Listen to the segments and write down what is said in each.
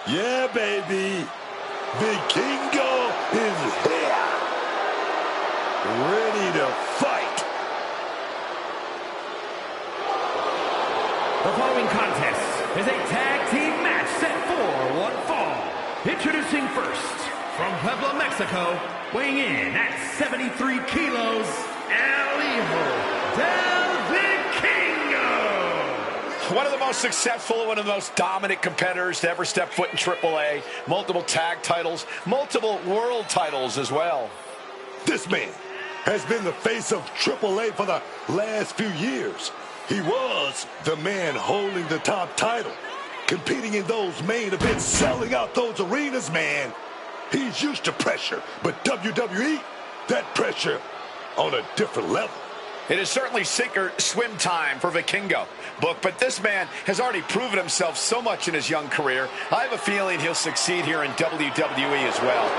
Yeah, baby. Vikingo is here. Ready to fight. The following contest is a tag team match set for one fall. Introducing first, from Puebla, Mexico, weighing in at 73 kilos, El Hijo del Vikingo. One of the most successful, one of the most dominant competitors to ever step foot in AAA. Multiple tag titles, multiple world titles as well. This man has been the face of AAA for the last few years. He was the man holding the top title, competing in those main events, selling out those arenas, man. He's used to pressure, but WWE, that pressure on a different level. It is certainly sink or swim time for Vikingo, but this man has already proven himself so much in his young career. I have a feeling he'll succeed here in WWE as well.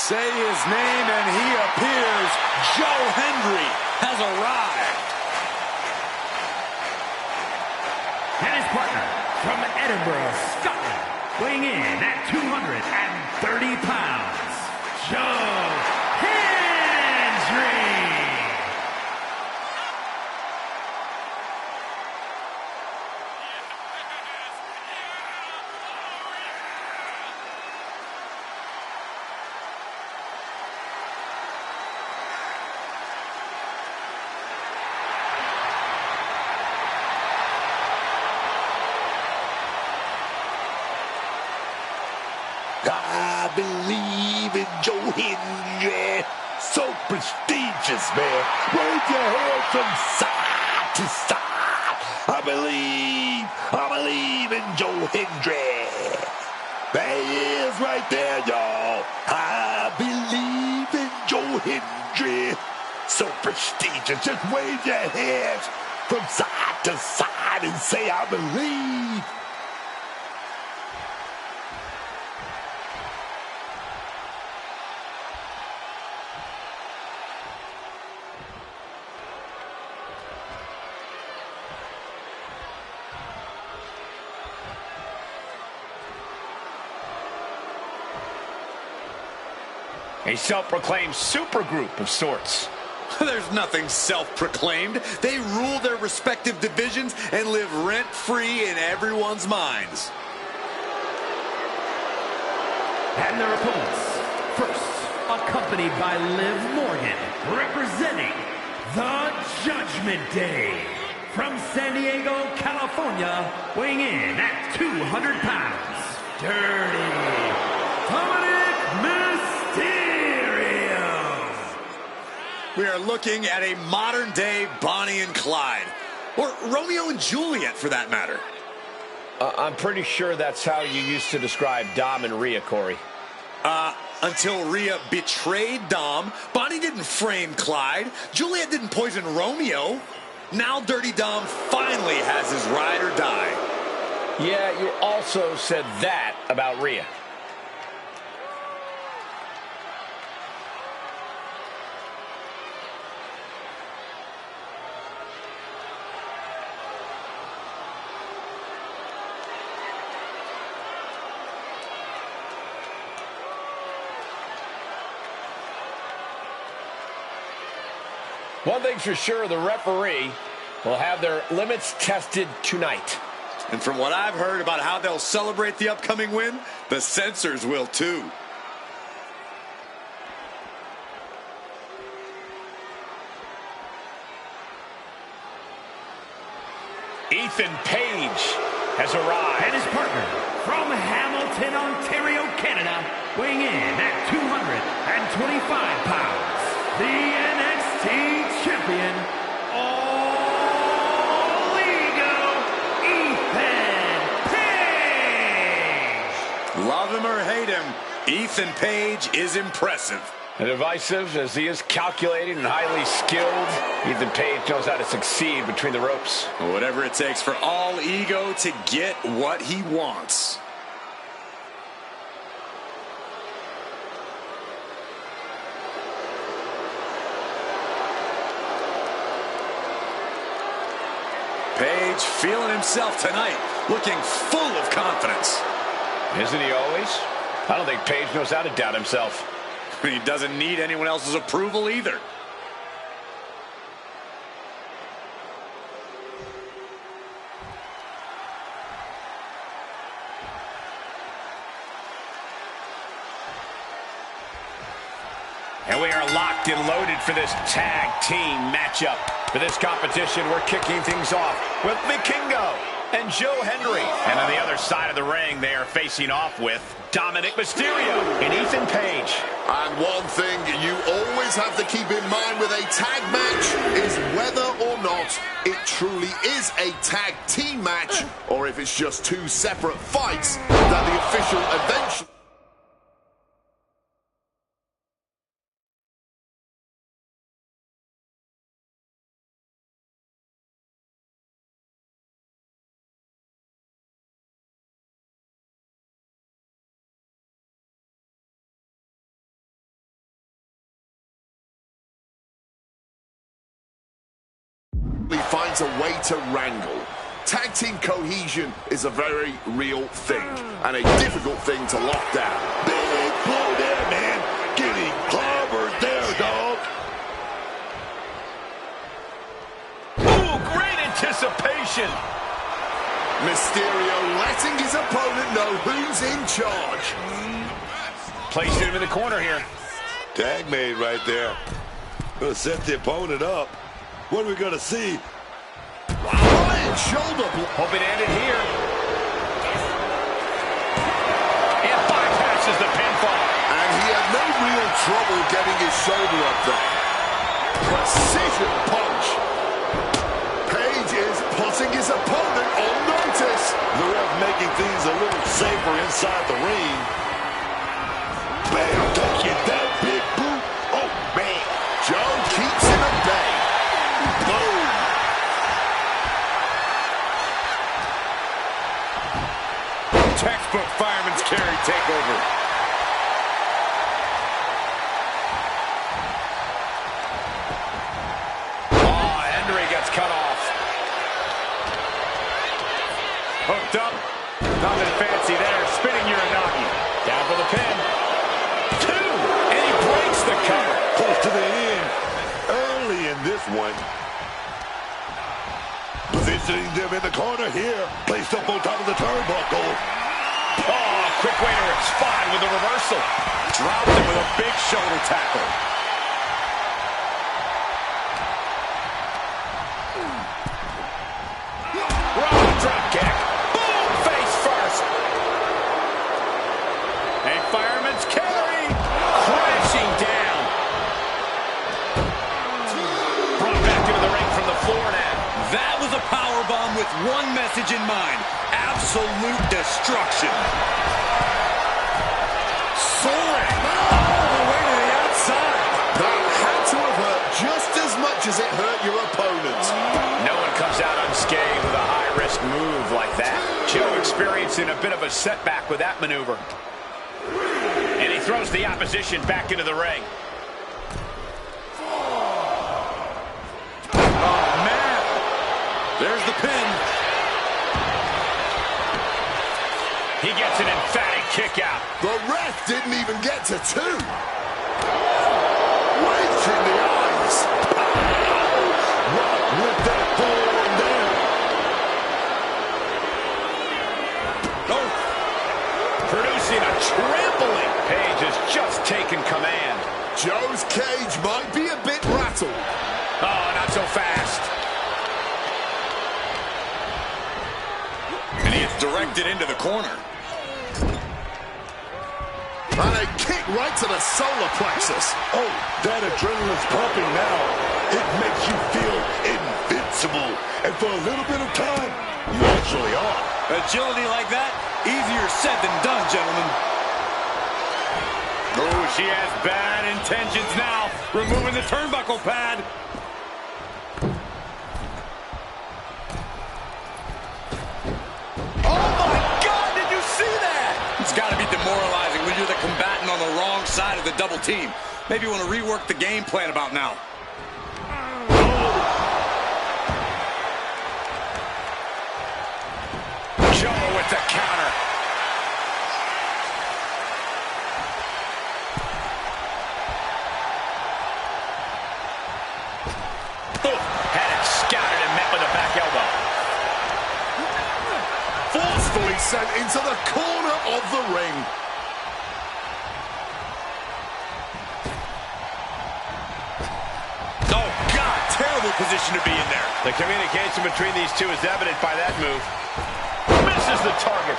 Say his name and he appears. Joe Hendry has arrived. And his partner from Edinburgh, Scotland, weighing in at 230 pounds, Joe Hendry. I believe in Joe Hendry. So prestigious, man. Wave your hand from side to side. I believe in Joe Hendry. There he is right there, y'all. I believe in Joe Hendry. so prestigious. Just wave your hands from side to side and say, I believe. A self-proclaimed supergroup of sorts. There's nothing self-proclaimed. They rule their respective divisions and live rent-free in everyone's minds. And their opponents, first, accompanied by Liv Morgan, representing the Judgment Day. From San Diego, California, weighing in at 200 pounds, Dirty Dominic Mysterio. We are looking at a modern-day Bonnie and Clyde. Or Romeo and Juliet, for that matter. I'm pretty sure that's how you used to describe Dom and Rhea, Corey. Until Rhea betrayed Dom, Bonnie didn't frame Clyde, Juliet didn't poison Romeo. Now Dirty Dom finally has his ride or die. Yeah, you also said that about Rhea. One thing's for sure, the referee will have their limits tested tonight. And from what I've heard about how they'll celebrate the upcoming win, the censors will too. Ethan Page has arrived. And his partner, from Hamilton, Ontario, Canada, weighing in at 225 pounds, the NXT champion, All Ego, Ethan Page. Love him or hate him, Ethan Page is impressive. And divisive as he is, calculated and highly skilled, Ethan Page knows how to succeed between the ropes. Whatever it takes for All Ego to get what he wants. Page feeling himself tonight, looking full of confidence. Isn't he always? I don't think Page knows how to doubt himself. He doesn't need anyone else's approval either. And we are locked and loaded for this tag team matchup. For this competition, we're kicking things off with Vikingo and Joe Hendry. And on the other side of the ring, they are facing off with Dominic Mysterio and Ethan Page. And one thing you always have to keep in mind with a tag match is whether or not it truly is a tag team match, or if it's just two separate fights that the official eventually... finds a way to wrangle. Tag team cohesion is a very real thing, and a difficult thing to lock down. Big blow there, man. Getting clobbered there, dog. Ooh, great anticipation. Mysterio letting his opponent know who's in charge. Placed him in the corner here. Tag made right there. Gonna set the opponent up. What are we gonna see? Flying shoulder blow. Hope it ended here. It bypasses the pinfall. And he had no real trouble getting his shoulder up there. Precision punch. Page is putting his opponent on notice. The ref making things a little safer inside the ring. Bam, don't get that big boot. Oh, man. Joe keeps him textbook fireman's carry takeover. Oh, Henry gets cut off. Hooked up. Nothing fancy there. Spinning Uranagi. Down for the pin. 2. And he breaks the cover. Close to the end. Early in this one. Positioning them in the corner here. Placed up on top of the turnbuckle. Oh, quick way to respond with a reversal. Dropped him with a big shoulder tackle. Raw drop kick. Boom, face first. A fireman's carry. Crashing down. Brought back into the ring from the floor now. That was a powerbomb with one message in mind. Absolute destruction. Soaring all the way to the outside. That had to have hurt just as much as it hurt your opponent. No one comes out unscathed with a high-risk move like that. Joe experiencing a bit of a setback with that maneuver. And he throws the opposition back into the ring. Oh, man. There's the pin. He gets an emphatic kick out. The ref didn't even get to 2. Wedge in the eyes. Rock with that forearm there. Oh. Producing a trampling. Page has just taken command. Joe's cage might be a bit rattled. Oh, not so fast. And he is directed into the corner. And a kick right to the solar plexus. Oh, that adrenaline's pumping now. It makes you feel invincible. And for a little bit of time, you actually are. Agility like that, easier said than done, gentlemen. Oh, she has bad intentions now. Removing the turnbuckle pad. Oh, my God, did you see that? It's got to be demoralizing when you're the combatant on the wrong side of the double team. Maybe you want to rework the game plan about now. Joe with the counter. Had it scouted and met with a back elbow. Forcefully sent into the corner of the ring. Oh, God, terrible position to be in there. The communication between these two is evident by that move. Misses the target.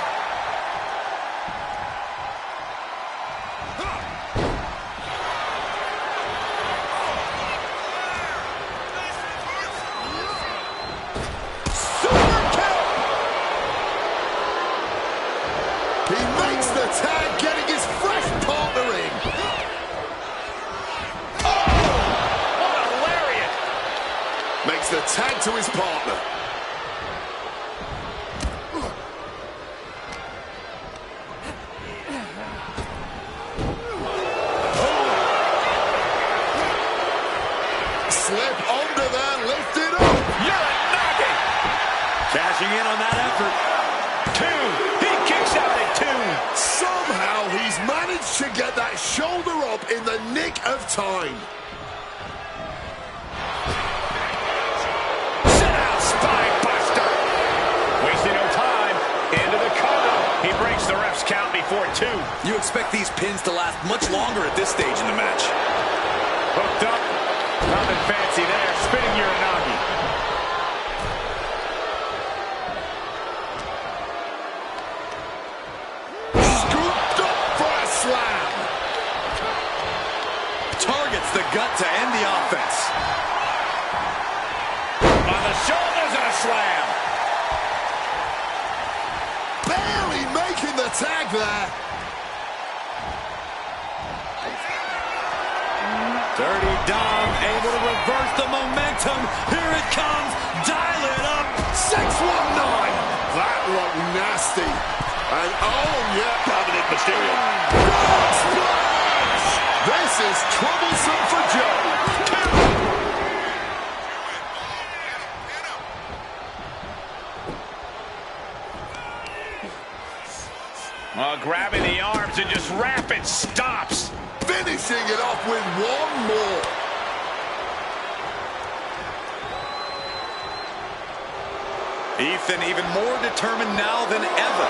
Super kick. He makes the tag, getting his fresh partner in. What a lariat. Makes the tag to his partner. Slip under there, lift it up. Uranagi. Cashing in on that effort. 2. He kicks out at 2. Somehow he's managed to get that shoulder up in the nick of time. Sit out, spine buster. Wasting no time. Into the cover. He breaks the ref's count before 2. You expect these pins to last much longer at this stage in the match. Hooked up. Nothing fancy there. Spinning Uranagi. Scooped up for a slam. Targets the gut to end the offense. On the shoulders and a slam. Barely making the tag there. Dirty Dom able to reverse the momentum. Here it comes. Dial it up. 619. That looked nasty. And oh, yeah. Dominic Mysterio. Frog splash! This is troublesome for Joe. Grabbing the arms and just rapid stops. Finishing it off with one more. Ethan even more determined now than ever.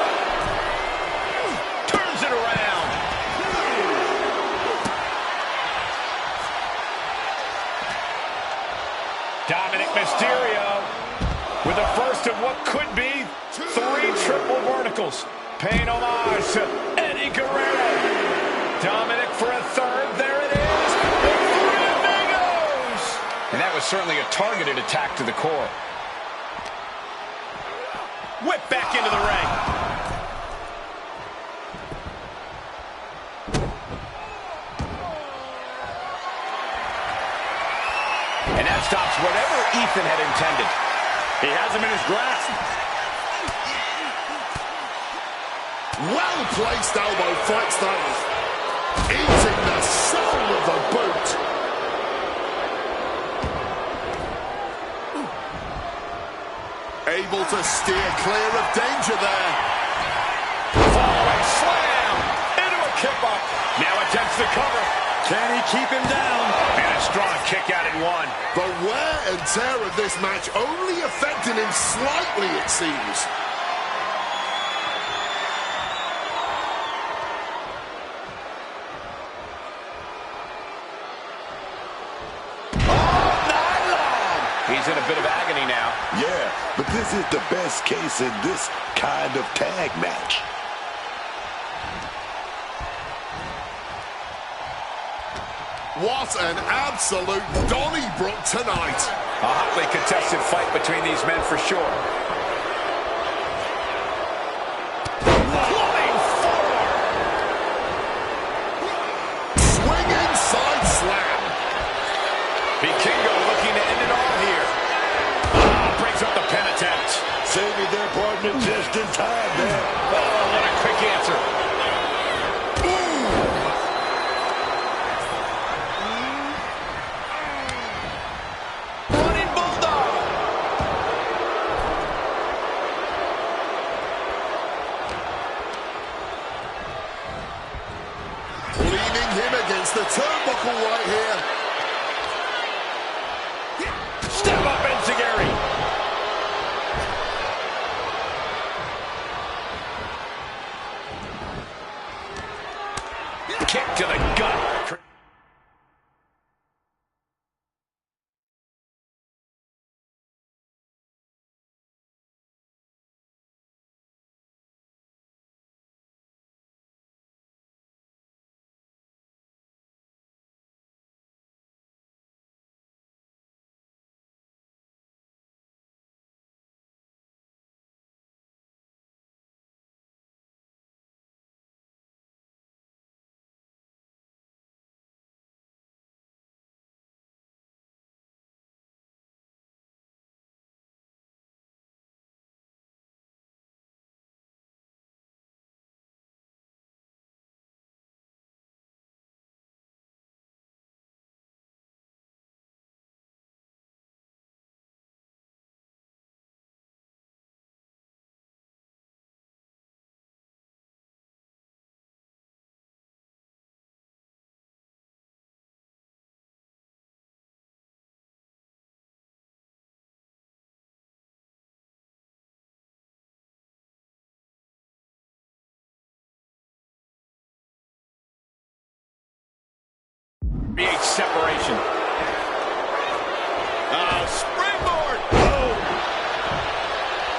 Turns it around. Dominic Mysterio with the first of what could be 3 triple verticals. Paying homage to Eddie Guerrero. Dominic for a third. There it is. The 3 amigos. And that was certainly a targeted attack to the core. Whip back into the ring. And that stops whatever Ethan had intended. He has him in his grasp. Well-placed elbow fights that off. Eating the soul of the boot. Able to steer clear of danger there. Following slam into a kick up. Now attempts to cover. Can he keep him down? And a strong kick out at 1. The wear and tear of this match only affecting him slightly, it seems. He's in a bit of agony now. Yeah, but this is the best case in this kind of tag match. What an absolute Donnybrook tonight. A hotly contested fight between these men for sure. Flying forward. Swinging side slam. Vikingo looking to end it all here. Brings up the pin attempt. Saving their partner just in time, man. Oh, what a quick answer. Running Bulldog. Leaning him against the turnbuckle right here. Step up, Enziguri. Kick to the gut. Create separation. Springboard. Oh.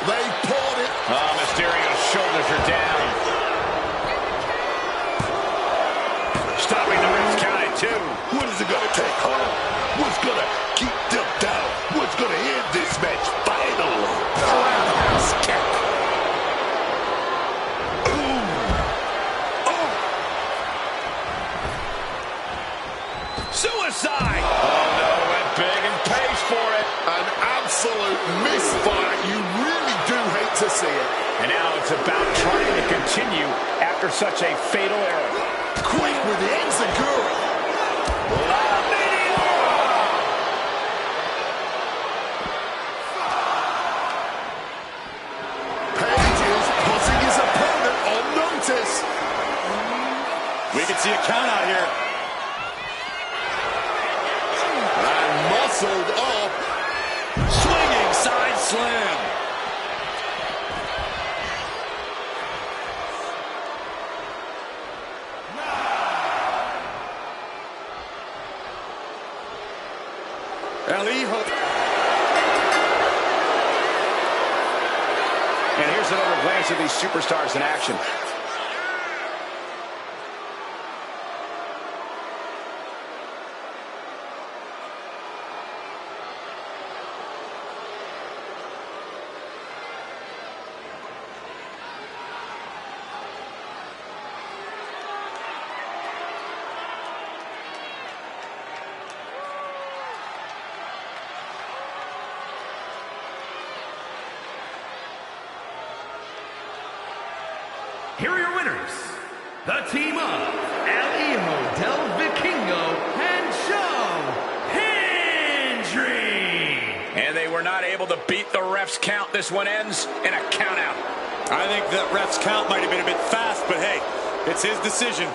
They poured it. Mysterio's shoulders are down. Stopping the wrist count at 2. What is it going to take, huh? What's going to keep them down? What's going to end this match? Final roundhouse kick. Suicide! Oh, no, went big and pays for it. An absolute misfire. You really do hate to see it. And now it's about trying to continue. continue after such a fatal error. Quick with the Enziguri. Page is putting his opponent on notice. We can see a count out here. And muscled up. Swinging side slam. El Hijo. And here's another glance at these superstars in action. Here are your winners, the team of El Hijo del Vikingo and Joe Hendry. And they were not able to beat the ref's count. This one ends in a count out. I think that ref's count might have been a bit fast, but hey, it's his decision.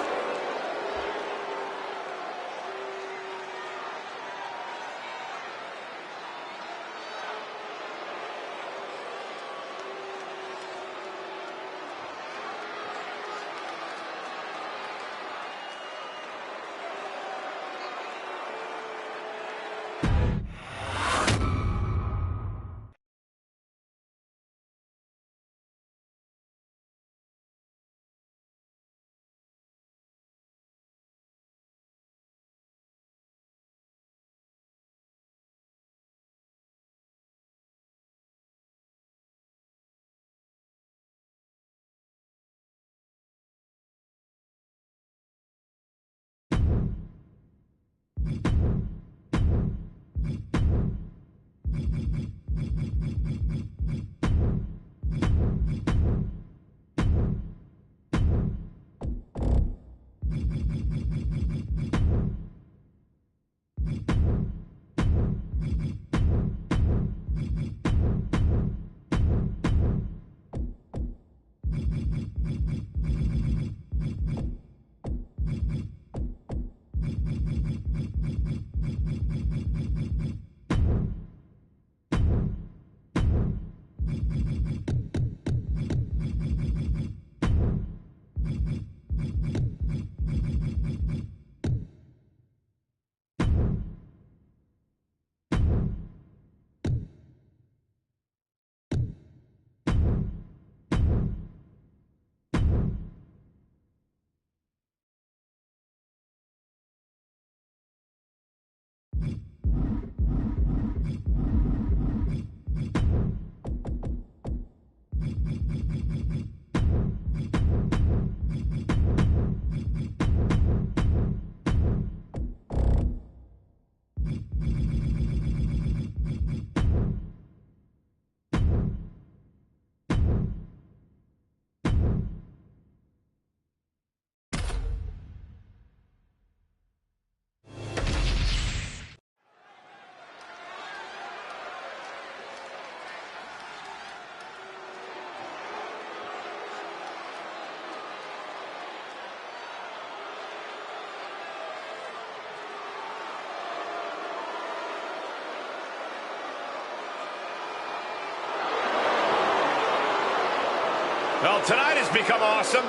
Well, tonight has become awesome.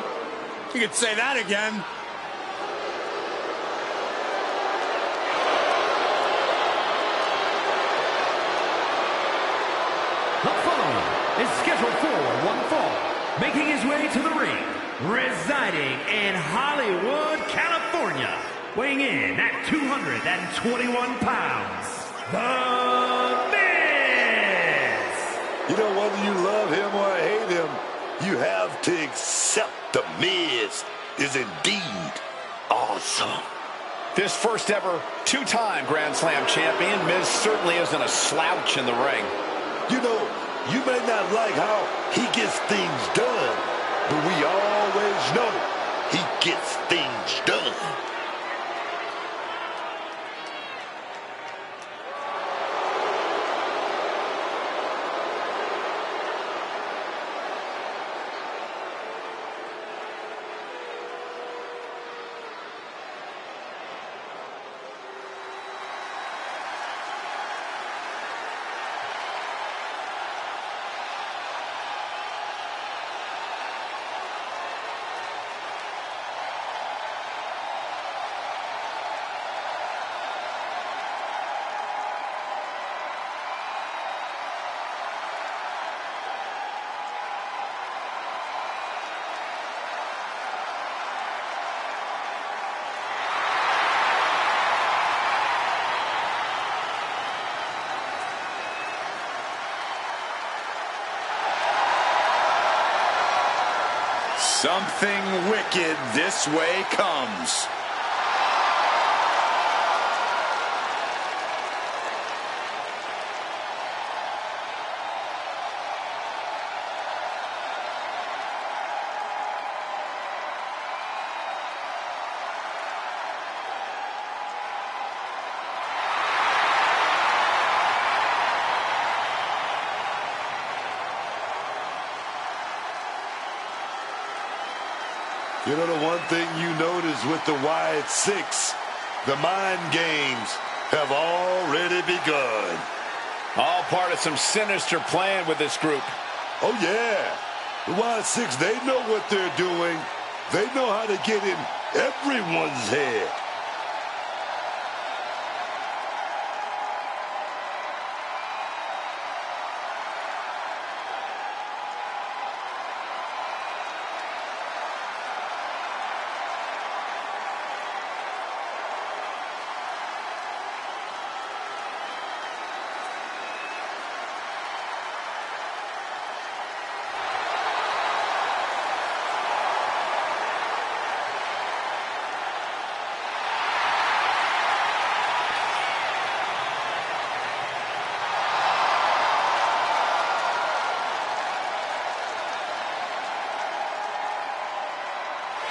You could say that again. The following is scheduled for one fall, making his way to the ring, residing in Hollywood, California, weighing in at 221 pounds, The Miz! You know, whether you love him or hate him, you have to accept The Miz is indeed awesome. This first ever two-time Grand Slam champion, Miz certainly isn't a slouch in the ring. You know, you may not like how he gets things done, but we always know he gets things done. Something wicked this way comes. You know, the one thing you notice with the Wyatt Six, the mind games have already begun. All part of some sinister plan with this group. Oh, yeah. The Wyatt Six, they know what they're doing. They know how to get in everyone's head.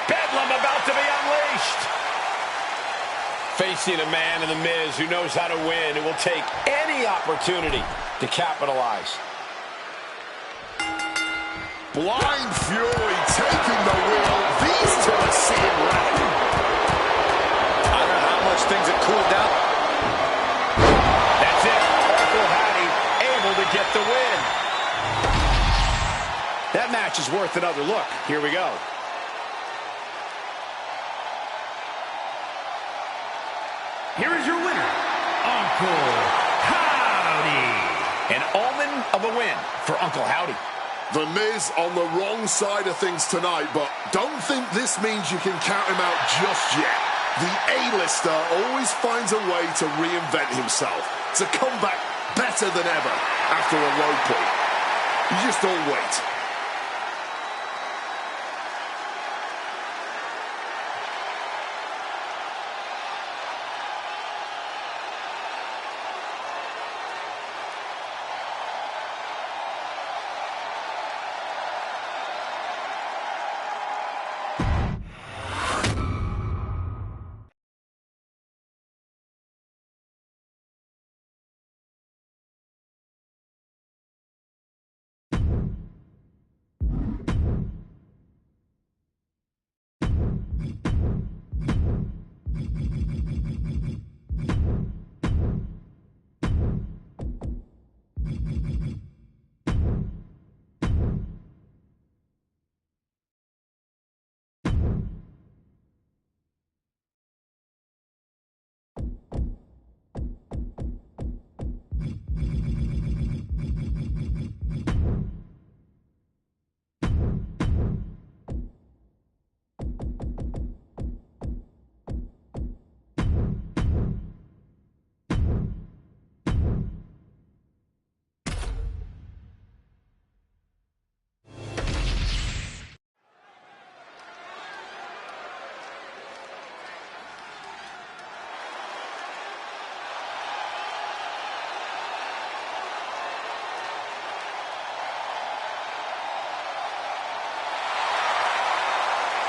Bedlam about to be unleashed. Facing a man in The Miz who knows how to win and will take any opportunity to capitalize. Blind Fury taking the wheel. These two are seeing red. I don't know how much things have cooled down. That's it. Uncle Howdy able to get the win. That match is worth another look. Here we go. Here is your winner, Uncle Howdy. An omen of a win for Uncle Howdy. The Miz on the wrong side of things tonight, but don't think this means you can count him out just yet. The A-lister always finds a way to reinvent himself, to come back better than ever after a low point. You just don't wait.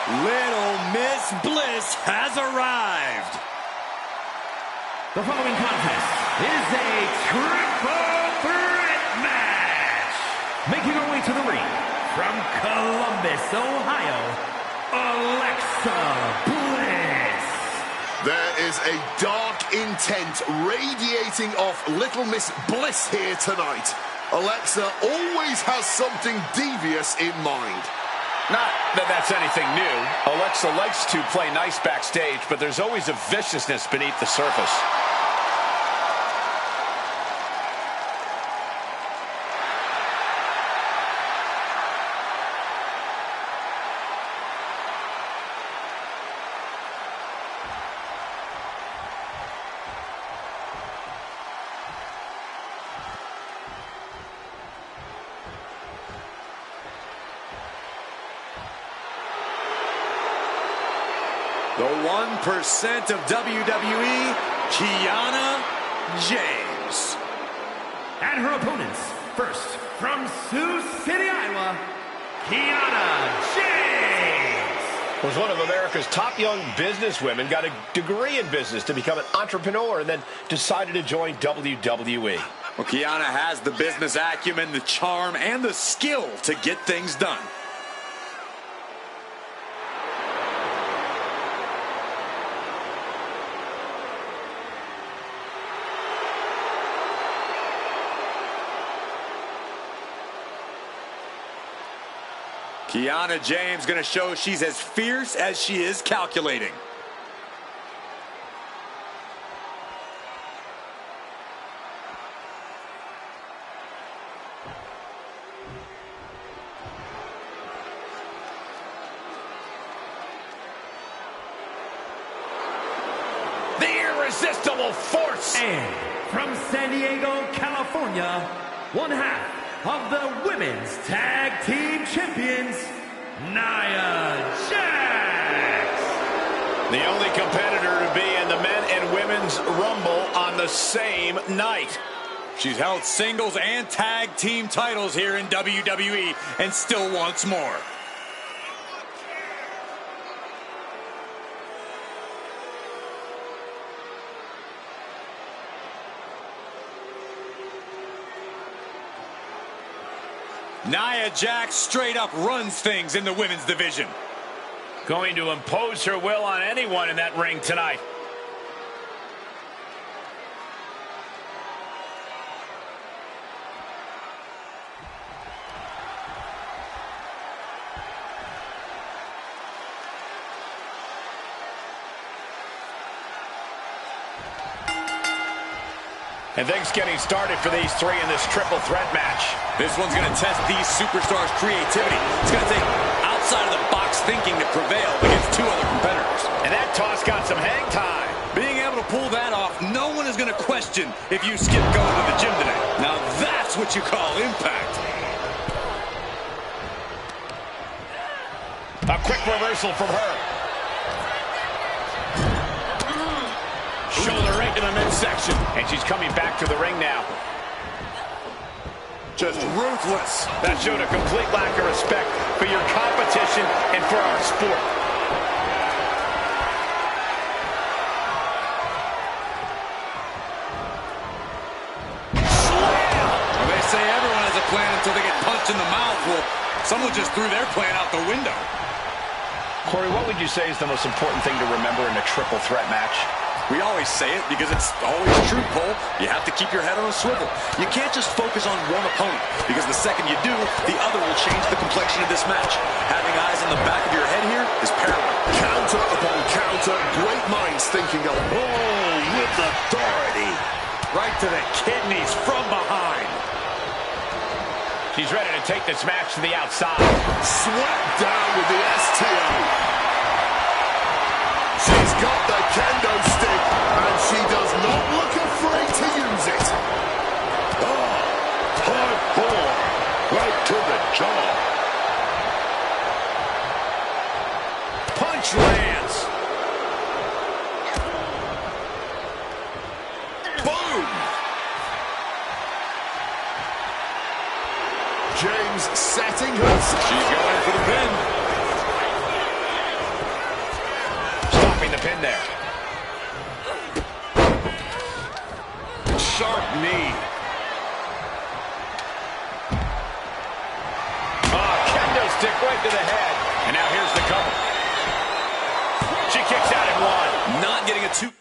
Little Miss Bliss has arrived. The following contest is a triple threat match. Making her way to the ring from Columbus, Ohio, Alexa Bliss. There is a dark intent radiating off Little Miss Bliss here tonight. Alexa always has something devious in mind. Not that that's anything new. Alexa likes to play nice backstage, but there's always a viciousness beneath the surface. The 1% of WWE, Kiana James. And her opponents, first, from Sioux City, Iowa, Kiana James. Was one of America's top young businesswomen, got a degree in business to become an entrepreneur, and then decided to join WWE. Well, Kiana has the business acumen, the charm, and the skill to get things done. Kiana James going to show she's as fierce as she is calculating. The irresistible force. And from San Diego, California, one half of the Women's Tag Team Champions, Nia Jax. The only competitor to be in the Men and Women's Rumble on the same night. She's held singles and tag team titles here in WWE and still wants more. Nia Jax straight up runs things in the women's division. Going to impose her will on anyone in that ring tonight. And things getting started for these three in this triple threat match. This one's going to test these superstars' creativity. It's going to take outside-of-the-box thinking to prevail against two other competitors. And that toss got some hang time. Being able to pull that off, no one is going to question if you skip going to the gym today. Now that's what you call impact. A quick reversal from her. Shoulder right to the midsection. And she's coming back to the ring now. Just ruthless. That showed a complete lack of respect for your competition and for our sport. Slam! Well, they say everyone has a plan until they get punched in the mouth. Well, someone just threw their plan out the window. Corey, what would you say is the most important thing to remember in a triple threat match? We always say it because it's always true, Cole. You have to keep your head on a swivel. You can't just focus on one opponent, because the second you do, the other will change the complexion of this match. Having eyes on the back of your head here is paramount. Counter upon counter, great minds thinking of with authority. Right to the kidneys from behind. She's ready to take this match to the outside. Swept down with the STO. She's got the kendo stick, and she does not look afraid to use it. Oh, hardcore, right to the jaw. Punch lands. Boom! James setting her. She's going for the pin. line there. Sharp knee. Oh, kendo stick right to the head. And now here's the cover. She kicks out at one. Not getting a two.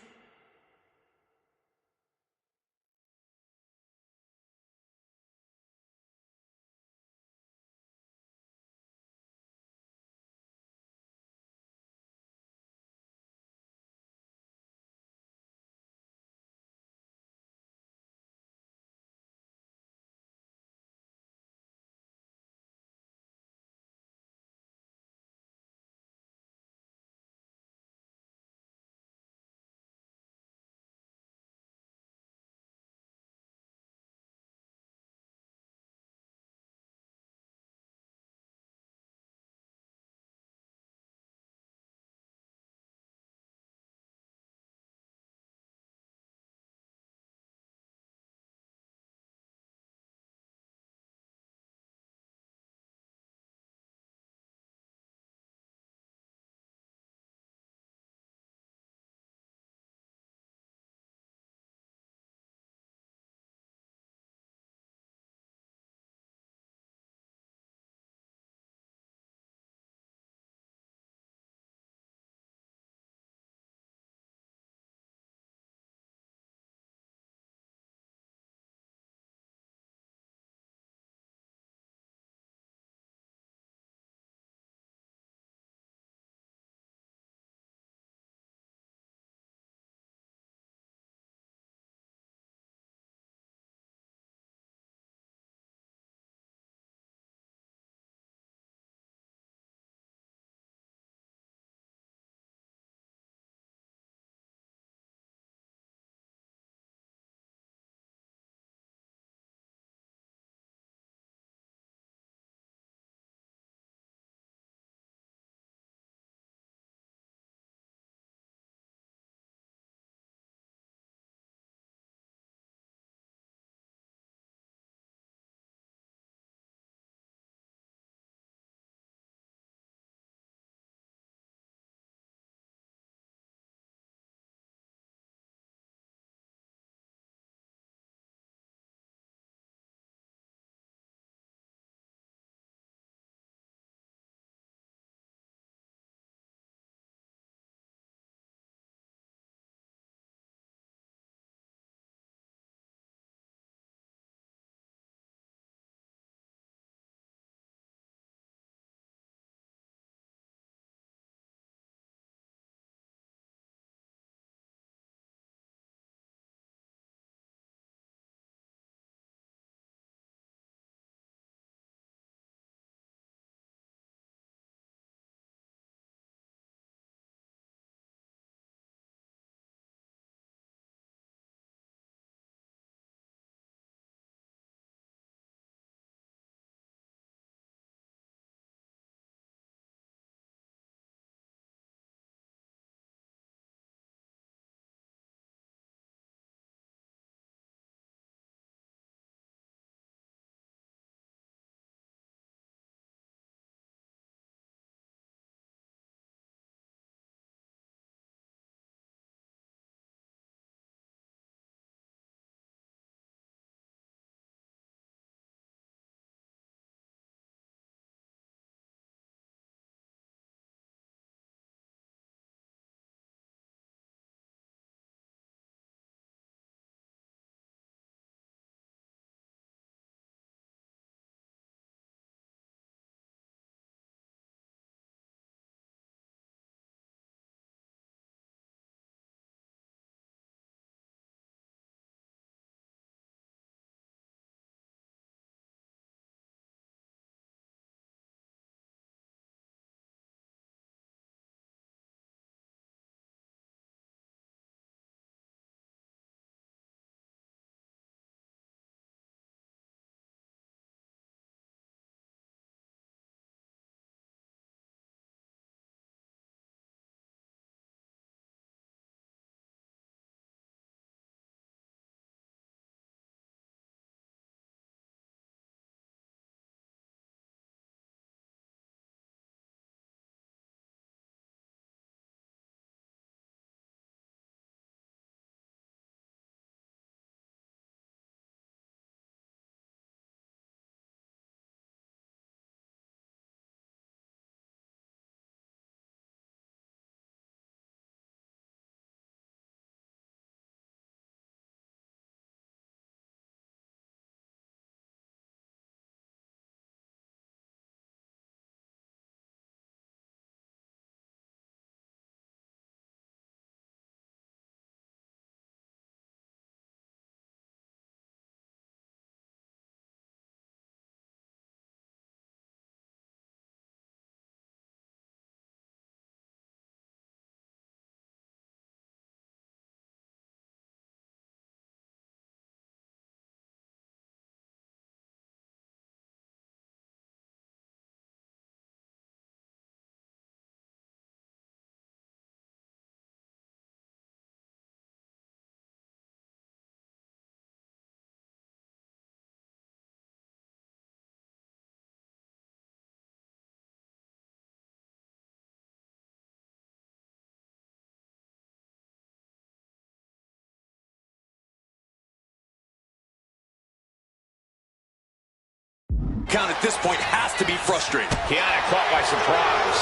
count at this point has to be frustrating. Kiana caught by surprise.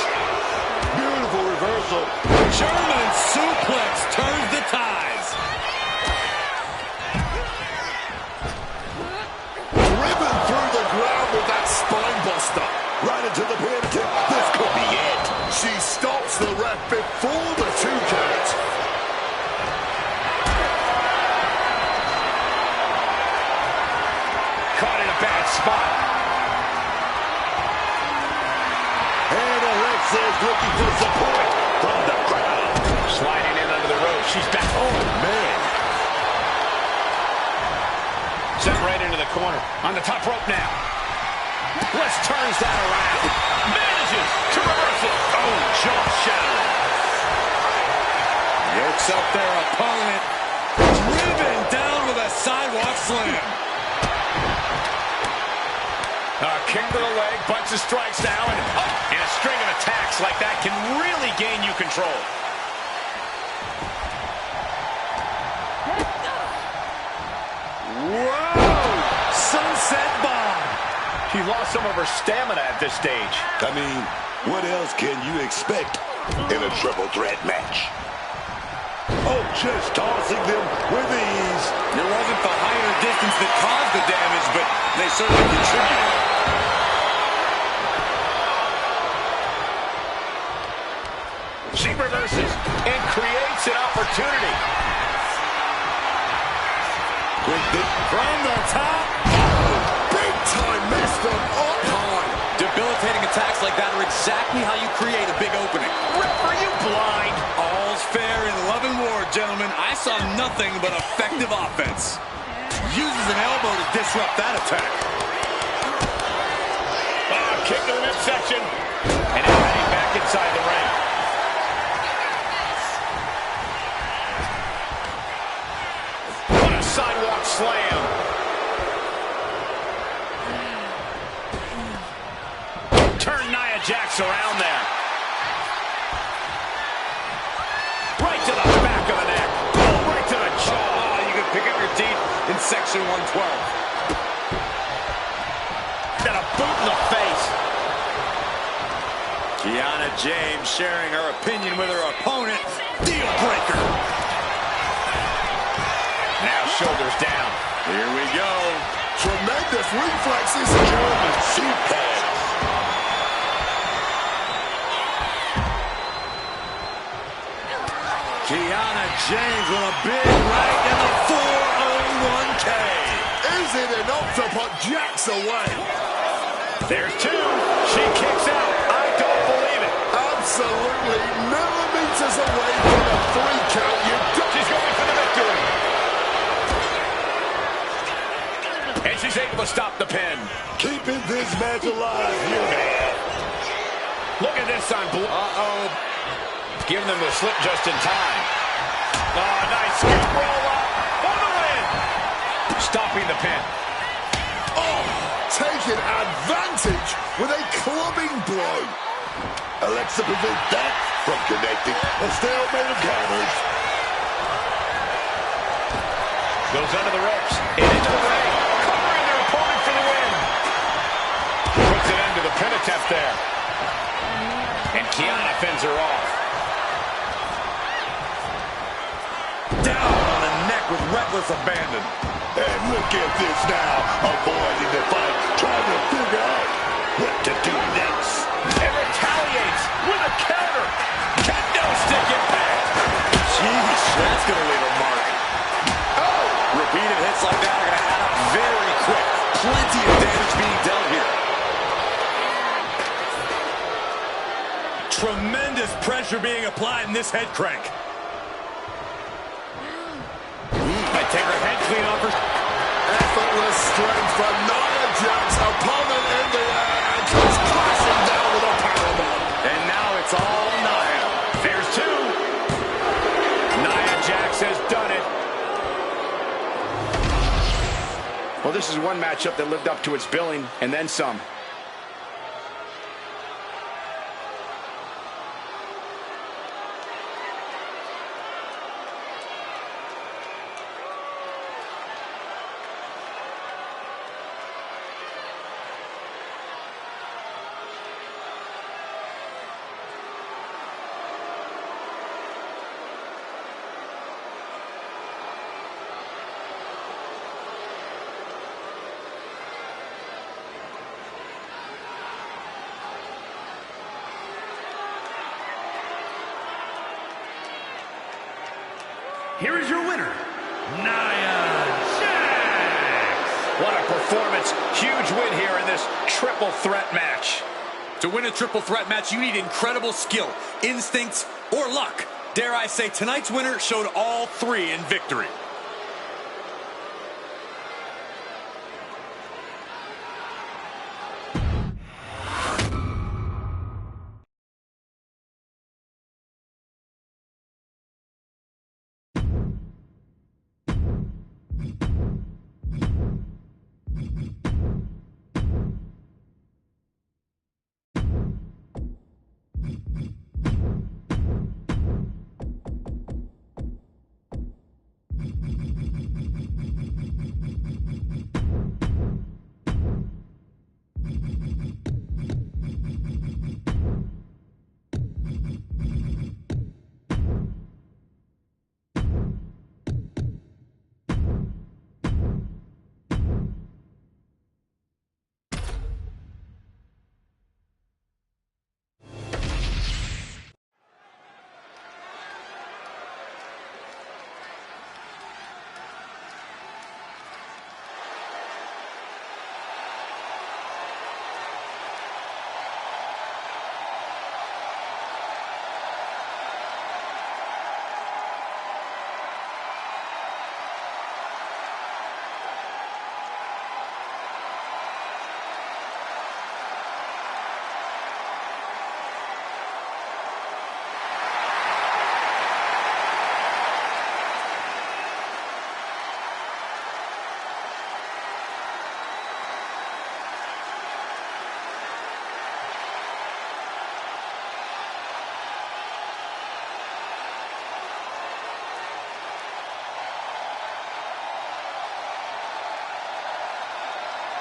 Beautiful reversal. German suplex turns the tides. Driven through the ground with that spine buster. Right into the pin. This could be it. She stops the ref before the 2 count. Caught in a bad spot. And Alexa's looking for support from the crowd. Sliding in under the rope. She's back. Oh, man. Sent right into the corner. On the top rope now. West turns that around. Manages to reverse it. Oh, jaw-shattering. Yokes up their opponent. Driven down with a sidewalk slam. Kick to the leg. Bunch of strikes now. And a string of attacks like that can really gain you control. Whoa! Sunset bomb. She lost some of her stamina at this stage. I mean, what else can you expect in a triple threat match? Oh, just tossing them with ease. It wasn't the height or distance that caused the damage, but they certainly contributed. She reverses and creates an opportunity. From the top. Big time miss from up high. Debilitating attacks like that are exactly how you create a big opening. Ref, are you blind? All's fair in love and war, gentlemen. I saw nothing but effective offense. Uses an elbow to disrupt that attack. Kick to the midsection. And now heading back inside the ring. What a sidewalk slam. Turn Nia Jax around there. Right to the back of the neck. Oh, right to the jaw. Oh, you can pick up your teeth in section 112. And a boot in the face. Kiana James sharing her opinion with her opponent. Deal breaker. Now shoulders down. Here we go. Tremendous reflexes. German suplex. Kiana James with a big right in the 401k. Is it enough to put Jax away? There's 2. She kicks out. I don't believe it. Absolutely millimeters away from a 3 count. She's going for the victory. And she's able to stop the pin. Keeping this match alive here, man. Look at this on blue. Uh-oh. Giving them the slip just in time. Oh, nice scoop roll up for the win. Stopping the pin. Oh, taking advantage with a clubbing blow. Alexa prevents that from connecting. A stalemate of counters. Goes under the ropes. And into the ring. Covering their opponent for the win. Puts an end to the pin attempt there. And Kiana fends her off. Down on the neck with reckless abandon. And look at this now. Avoiding the fight. Trying to figure out what to do next. And retaliates with a counter. Kendo stick impact. Jeez, that's going to leave a mark. Oh! Repeated hits like that are going to add up very quick. Plenty of damage being dealt here. Tremendous pressure being applied in this head crank. Might take her head clean off her. Effortless strength from Nia Jax. Opponent in the air and comes crashing down with a powerbomb. And now it's all Nia. There's 2. Nia Jax has done it. Well, this is one matchup that lived up to its billing and then some. here is your winner, Nia Jax. What a performance. Huge win here in this triple threat match. To win a triple threat match, you need incredible skill, instincts, or luck. Dare I say, tonight's winner showed all three in victory.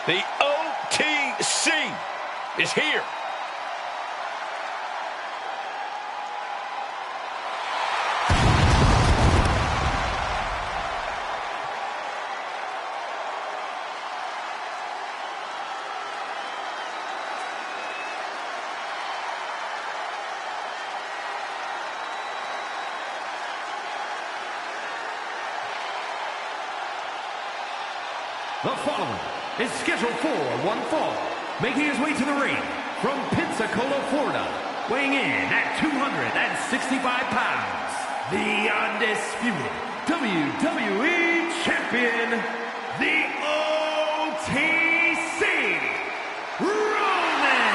The OTC is here. The following is scheduled for one fall, making his way to the ring from Pensacola, Florida, weighing in at 265 pounds, the undisputed WWE Champion, the OTC, Roman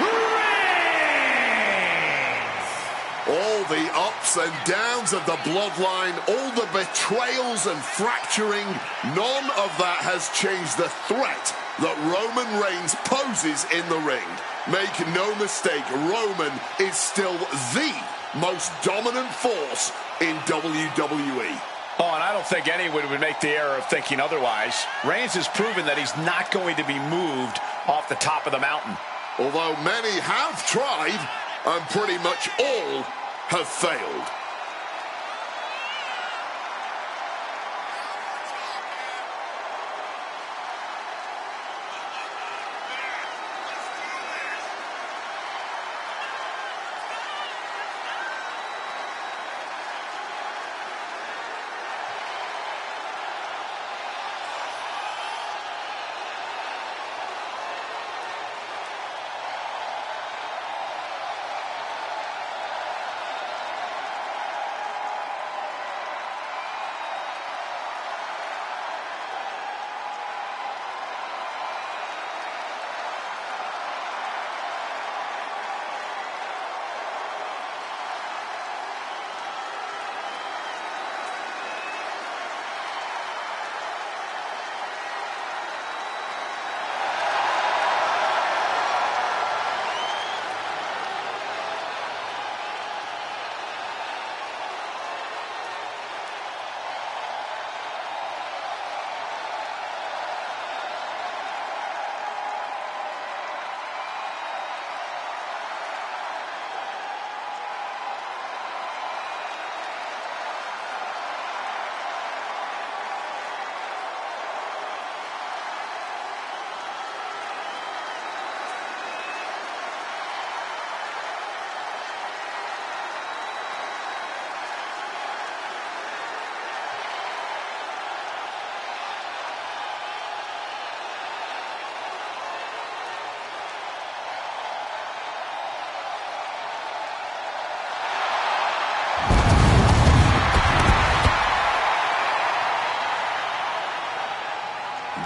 Reigns! All the ups and downs of the bloodline, all the betrayals and fracturing, none of that has changed the threat that Roman Reigns poses in the ring. Make no mistake, Roman is still the most dominant force in WWE. Oh, and I don't think anyone would make the error of thinking otherwise. Reigns has proven that he's not going to be moved off the top of the mountain. Although many have tried, and pretty much all have failed.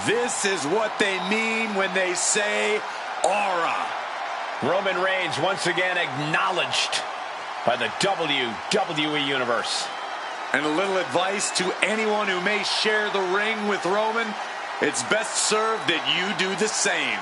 This is what they mean when they say aura. Roman Reigns once again acknowledged by the WWE Universe. And a little advice to anyone who may share the ring with Roman: it's best served that you do the same.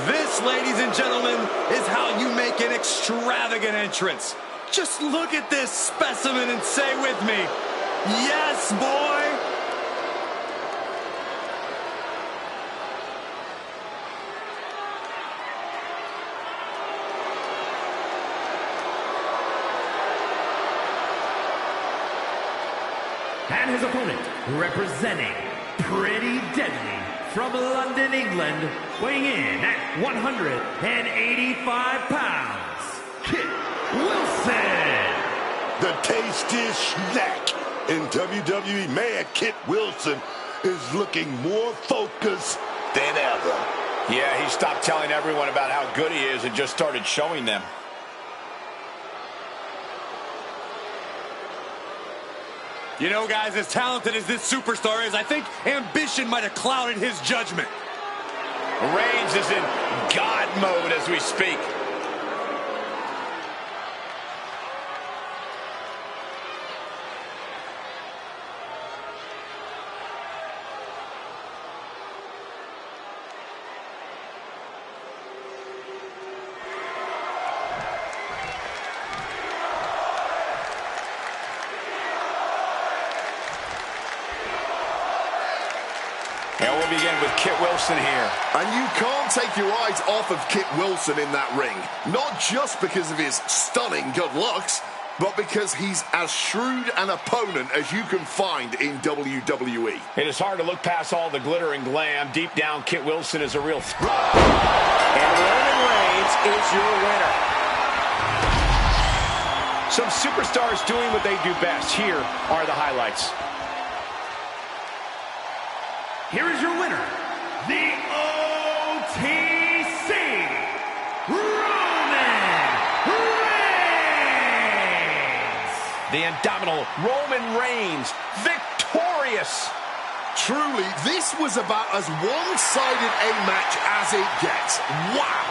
This, ladies and gentlemen, is how you make an extravagant entrance. Just look at this specimen and say with me, yes, boy! And his opponent, representing Pretty Deadly from London, England, weighing in at 185 pounds, Kit Wilson. The tastiest snack in WWE. Man, Kit Wilson is looking more focused than ever. Yeah, he stopped telling everyone about how good he is and just started showing them. You know, guys, as talented as this superstar is, I think ambition might have clouded his judgment. Reigns is in God mode as we speak. And we'll begin with Kit Wilson here. And you can't take your eyes off of Kit Wilson in that ring. Not just because of his stunning good looks, but because he's as shrewd an opponent as you can find in WWE. It is hard to look past all the glitter and glam. Deep down, Kit Wilson is a real threat. And Roman Reigns is your winner. Some superstars doing what they do best. Here are the highlights. Here is your winner, the OTC, Roman Reigns. The indomitable Roman Reigns, victorious. Truly, this was about as one-sided a match as it gets. Wow!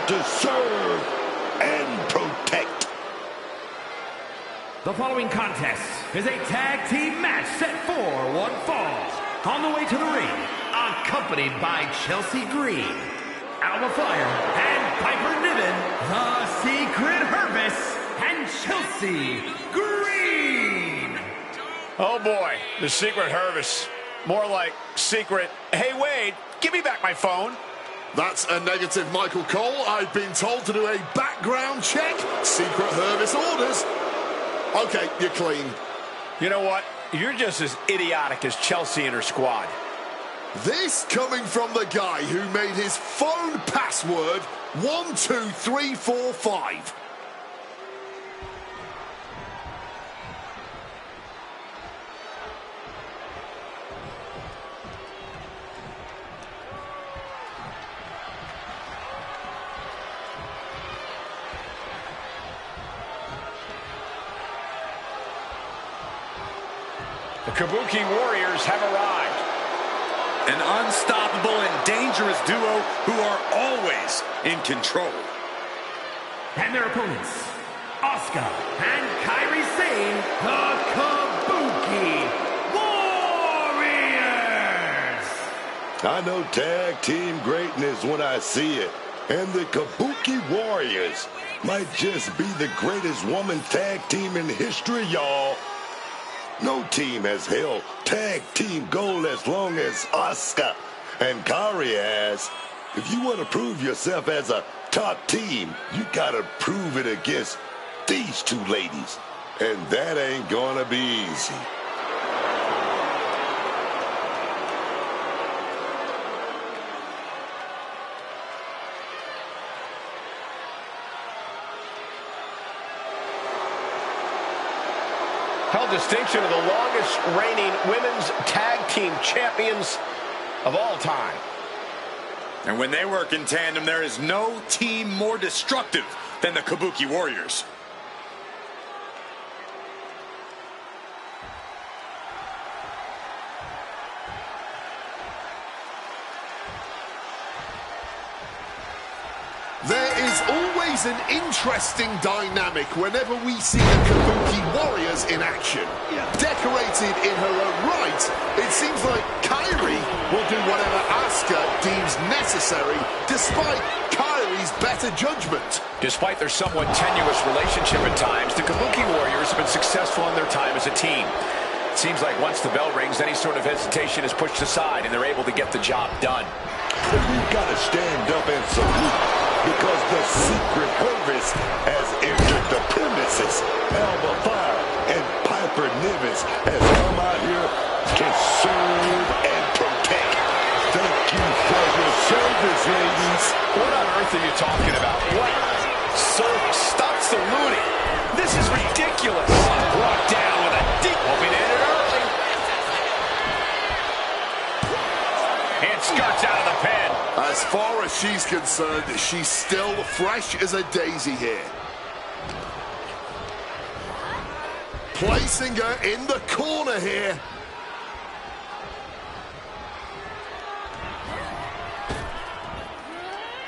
to serve and protect. The following contest is a tag team match set for one fall. On the way to the ring, accompanied by Chelsea Green, Alba Fire, and Piper Niven, the Secret Hervis, and Chelsea Green. Oh boy, the Secret Hervis. More like secret, hey Wade, give me back my phone. That's a negative, Michael Cole. I've been told to do a background check. Secret Hervis orders. Okay, you're clean. You know what? You're just as idiotic as Chelsea and her squad. This coming from the guy who made his phone password 12345. The Kabuki Warriors have arrived. An unstoppable and dangerous duo who are always in control. And their opponents, Asuka and Kairi Sane, the Kabuki Warriors. I know tag team greatness when I see it. And the Kabuki Warriors might just be the greatest woman tag team in history, y'all. No team has held tag team gold as long as Asuka and Kairi has. If you want to prove yourself as a top team, you got to prove it against these two ladies. And that ain't gonna be easy. Held distinction of the longest reigning women's tag team champions of all time. And when they work in tandem, there is no team more destructive than the Kabuki Warriors. There is always an interesting dynamic whenever we see the Kabuki Warriors in action. Decorated in her own right, it seems like Kairi will do whatever Asuka deems necessary, despite Kairi's better judgment. Despite their somewhat tenuous relationship at times, the Kabuki Warriors have been successful in their time as a team. It seems like once the bell rings, any sort of hesitation is pushed aside and they're able to get the job done. But we've got to stand up and salute. Because the Secret Hervis has entered the premises. Alba Fire and Piper Niven has come out here to serve and protect. Thank you for your service, ladies. What on earth are you talking about? What? Sir, stop saluting. This is ridiculous. Brought down with a deep hoping to end it early. And skirts out of the pen. As far as she's concerned, she's still fresh as a daisy here. Placing her in the corner here.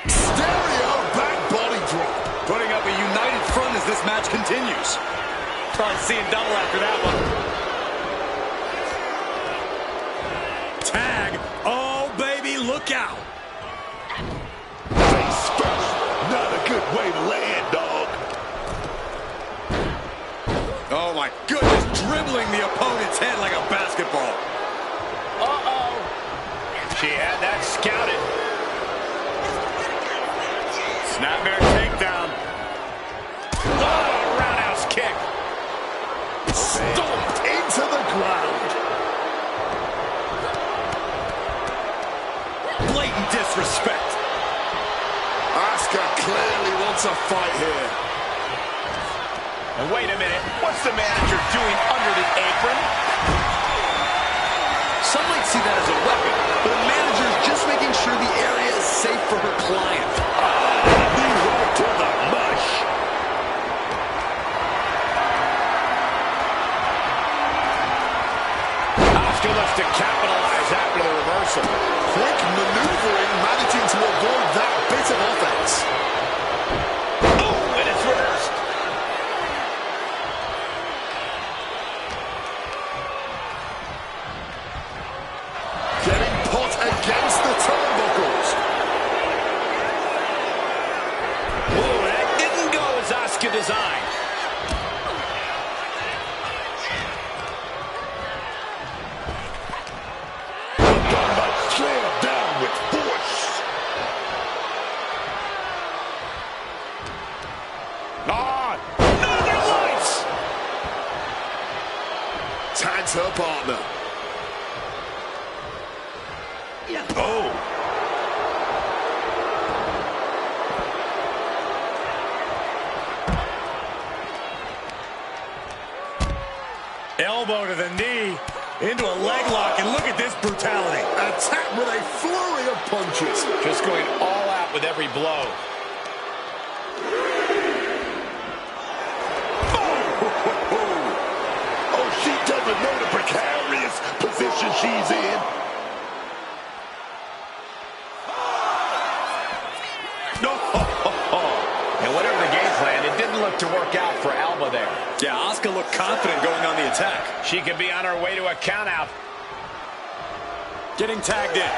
Stereo back body drop. Putting up a united front as this match continues. Probably seeing double after that one. Tag. Oh, baby, look out. Face first. Not a good way to land, dog. Oh, my goodness. Dribbling the opponent's head like a basketball. Uh-oh. She had that scouted. Snapmare takedown. Oh, roundhouse kick. Stomped into the ground. Blatant disrespect. Asuka clearly wants a fight here. And wait a minute, what's the manager doing under the apron? Some might see that as a weapon, but the manager is just making sure the area is safe for her client. Knee right to the mush. Asuka looks to capitalize after the reversal. Quick maneuvering, managing to avoid that bit of offense. sign. Slam down with force. Northern Lights. Tags her partner. Oh. Elbow to the knee, into a leg lock, and look at this brutality. Attack with a flurry of punches. Just going all out with every blow. Oh, she doesn't know the precarious position she's in. No. And whatever the game plan, it didn't look to work out for Alba there. Yeah, Asuka looked confident going on the attack. She could be on her way to a countout. Getting tagged in.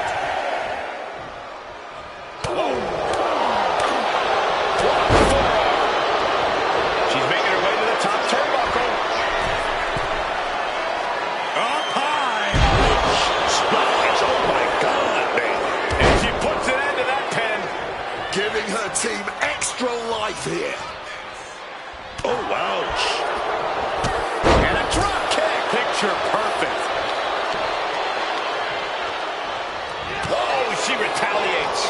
She's making her way to the top turnbuckle. Up high. Splash. Oh, my God, man. And she puts an end to that pin. Giving her team extra life here. Oh, ouch. And a drop kick. Picture perfect. Oh, she retaliates.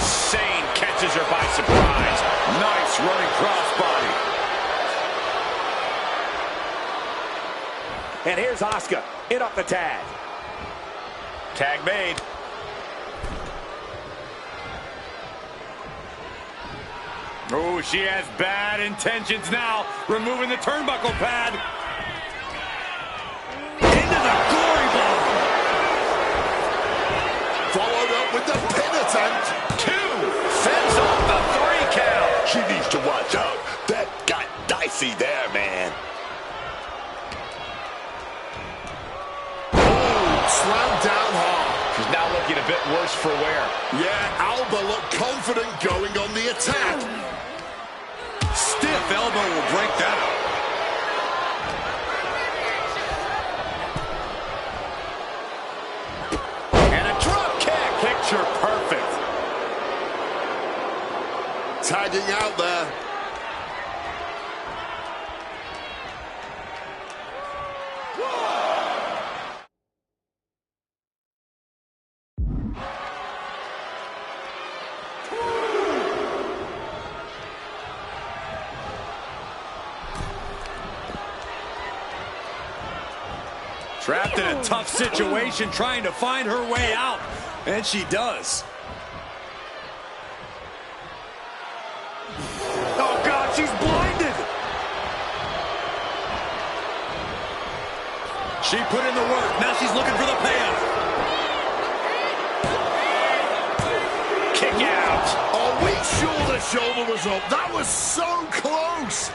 Sane catches her by surprise. Nice running crossbody. And here's Asuka in off the tag. Tag made. Oh, she has bad intentions now. Removing the turnbuckle pad. Into the glory bomb. Followed up with the pin attempt. Two. Fends off the 3 count. She needs to watch out. That got dicey there, man. Slammed down hard. She's now looking a bit worse for wear. Yeah, Alba looked confident going on the attack. Stiff elbow will break that up. And a drop kick. Picture perfect. Tagging out there. Trapped in a tough situation, trying to find her way out. And she does. Oh, God, she's blinded. She put in the work. Now she's looking for the payoff. Kick out. Are we sure the shoulder was up? That was so close.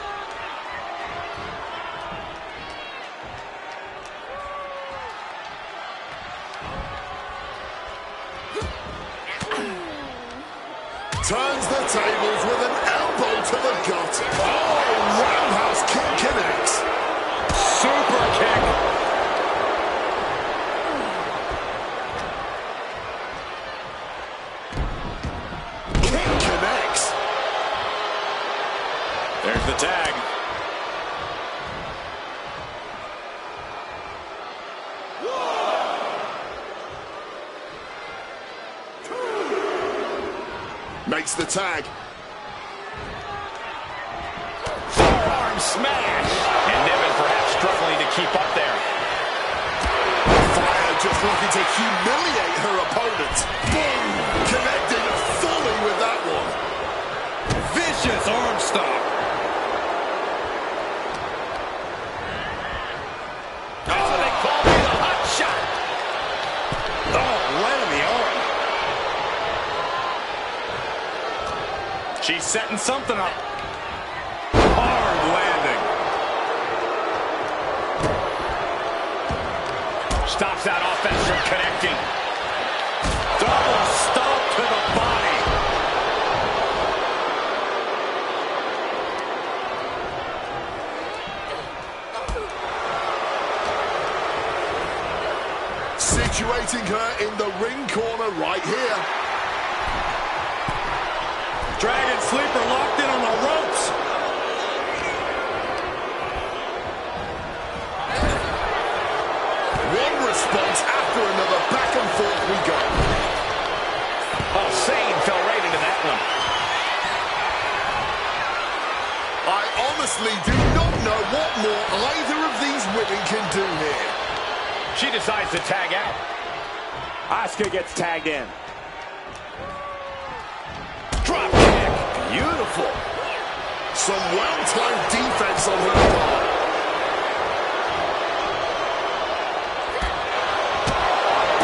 Turns the tables with an elbow to the gut. Oh, roundhouse kick connects. Super kick. Kick connects. There's the tag. Makes the tag. Forearm smash. And Niven perhaps struggling to keep up there. Fire just looking to humiliate her opponent. Boom! Connecting fully with that one. Vicious arm stomp. That's what they call me, the hot shot. Oh, right on the arm. She's setting something up. Hard landing. Stops that offense from connecting. Double stomp to the body. meeting her in the ring corner right here. Dragon Sleeper locked in on the ropes. One response after another, back and forth we go. Oh, Sane fell right into that one. I honestly do not know what more either of these women can do here. She decides to tag out. Asuka gets tagged in. Drop kick. Beautiful. Some well-timed defense on her part.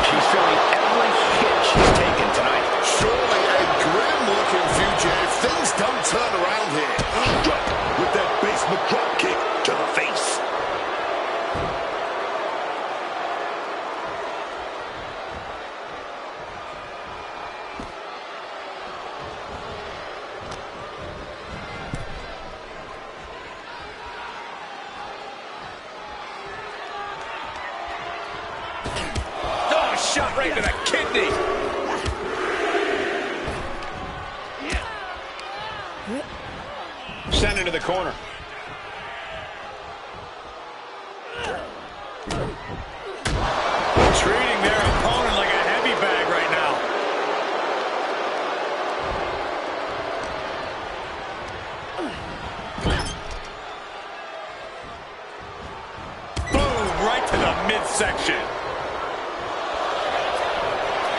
She's feeling every hit she's taken tonight. Surely a grim-looking future if things don't turn around here. Struck with that basement drop kick to the face. Oh, shot right to the kidney. Send it to the corner. Treating their opponent like a heavy bag right now. Boom, right to the midsection.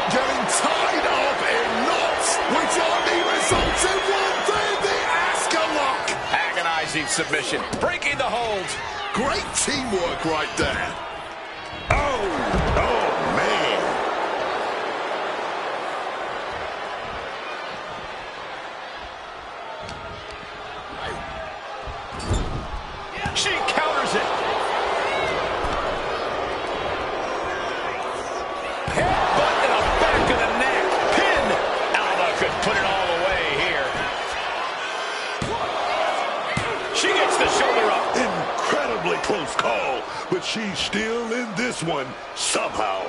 Getting tied up in knots, which only results in one thing, the Asuka lock. Agonizing submission. Breaking the hold. Great teamwork right there. Oh, man. She counters it. Headbutt to the back of the neck. Pin. Alba could put it all away here. She gets the shoulder up. Incredibly close call, but she's still in this one somehow.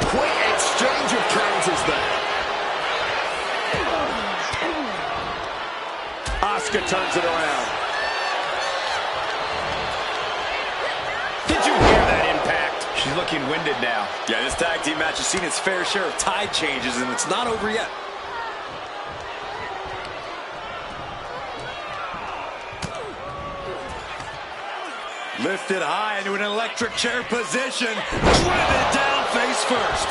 Quick exchange of counters there. Asuka turns it around. Did you hear that impact? She's looking winded now. Yeah, this tag team match has seen its fair share of tide changes, and it's not over yet. Lifted high into an electric chair position. Driven down face first.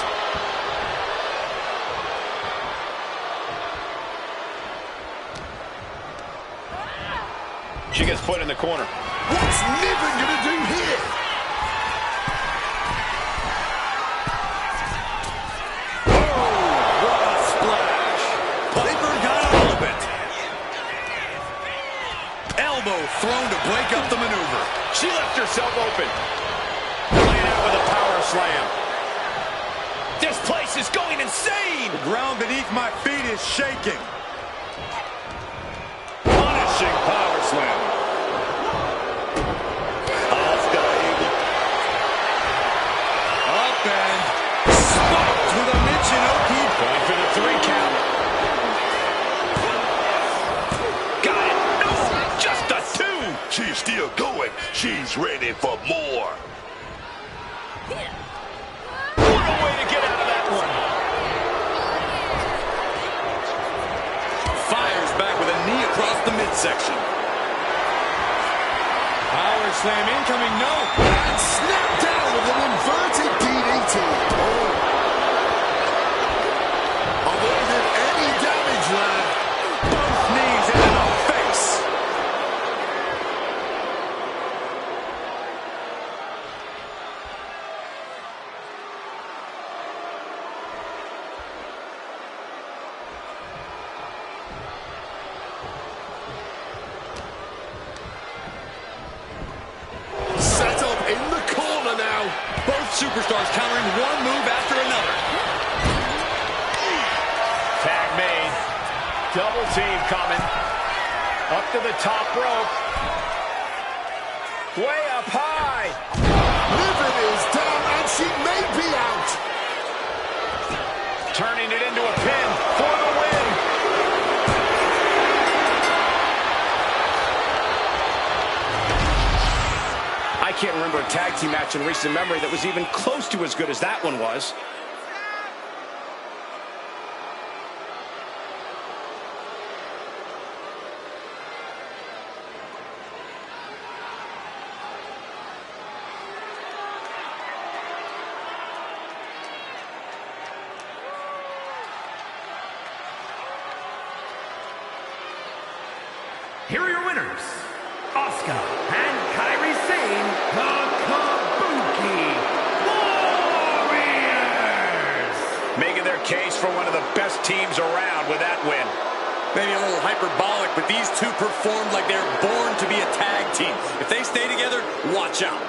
She gets put in the corner. What's Niven gonna do here? What a splash. Piper got all of it. Elbow thrown to break up the maneuver. She left herself open. Laying out with a power slam. This place is going insane. The ground beneath my feet is shaking. Punishing power slam. Up and smoked with a Michinoku. Going for the 3 count. Got it. No, just a 2. She's still going. She's ready for more. What a way to get out of that one. Fires back with a knee across the midsection. Power slam incoming, no. And snapped down with an inverted DDT. Avoided any damage there. Both knees into the face. Set up in the corner now. Both superstars countering one move after another. Tag made. Double team coming. Up to the top rope. way up high. Livid is down, and she may be out. Turning it into a pin for the win. I can't remember a tag team match in recent memory that was even close to as good as that one was. Here are your winners, Asuka and Kairi Sane, the Kabuki Warriors. Making their case for one of the best teams around with that win. Maybe a little hyperbolic, but these two performed like they're born to be a tag team. If they stay together, watch out.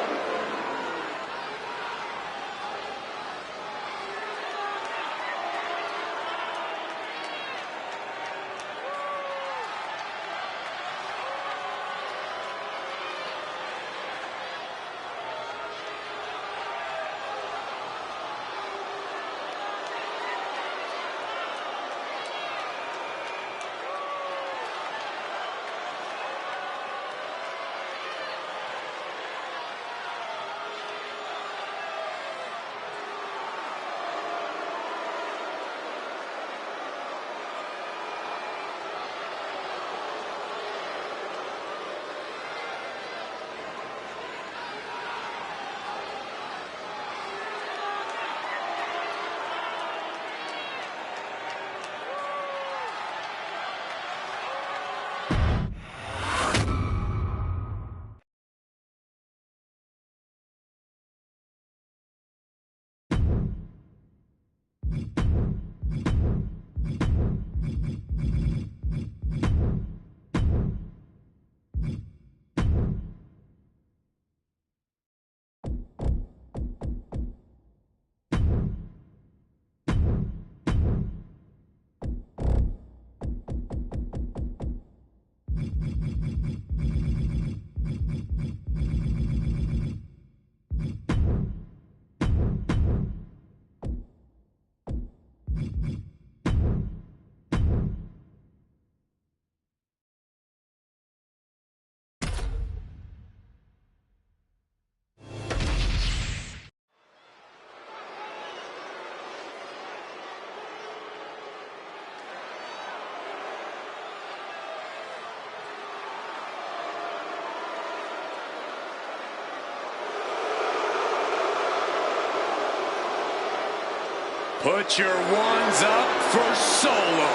Put your ones up for Solo.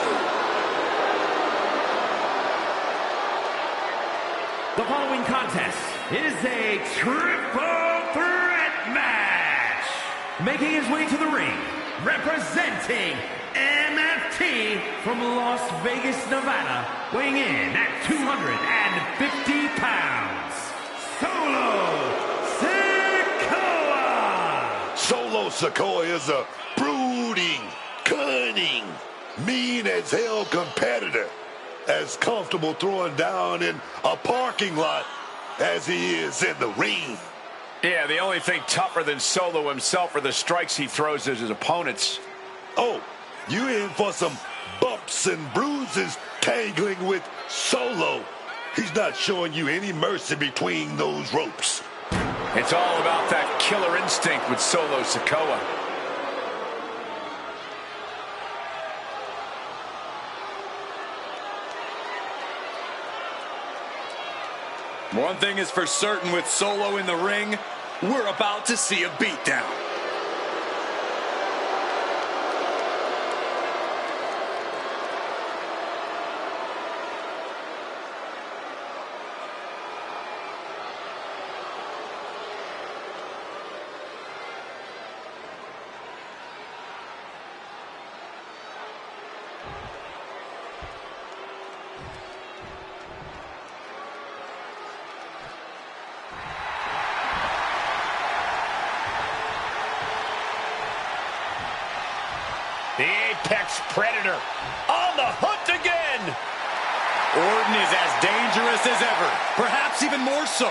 The following contest is a triple threat match. Making his way to the ring, representing MFT from Las Vegas, Nevada, weighing in at 250 pounds, Solo Sikoa. Solo Sikoa is a brooding, cunning, mean-as-hell competitor. As comfortable throwing down in a parking lot as he is in the ring. Yeah, the only thing tougher than Solo himself are the strikes he throws at his opponents. Oh, you in for some bumps and bruises tangling with Solo. He's not showing you any mercy between those ropes. It's all about that killer instinct with Solo Sikoa. One thing is for certain with Solo in the ring, we're about to see a beatdown. The Apex Predator on the hunt again. Orton is as dangerous as ever, perhaps even more so.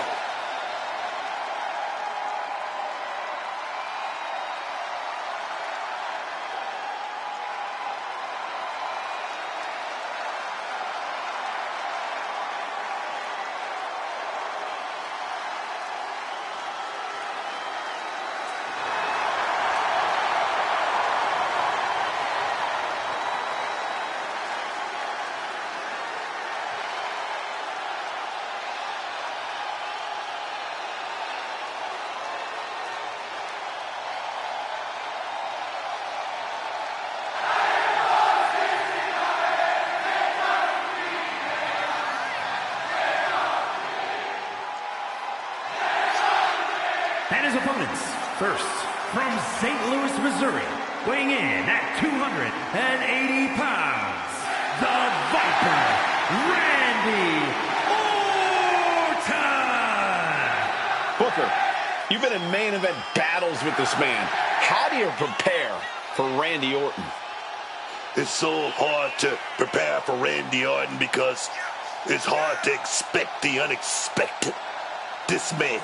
First, from St. Louis, Missouri, weighing in at 280 pounds, the Viper, Randy Orton! Booker, you've been in main event battles with this man. How do you prepare for Randy Orton? It's so hard to prepare for Randy Orton because it's hard to expect the unexpected. This man,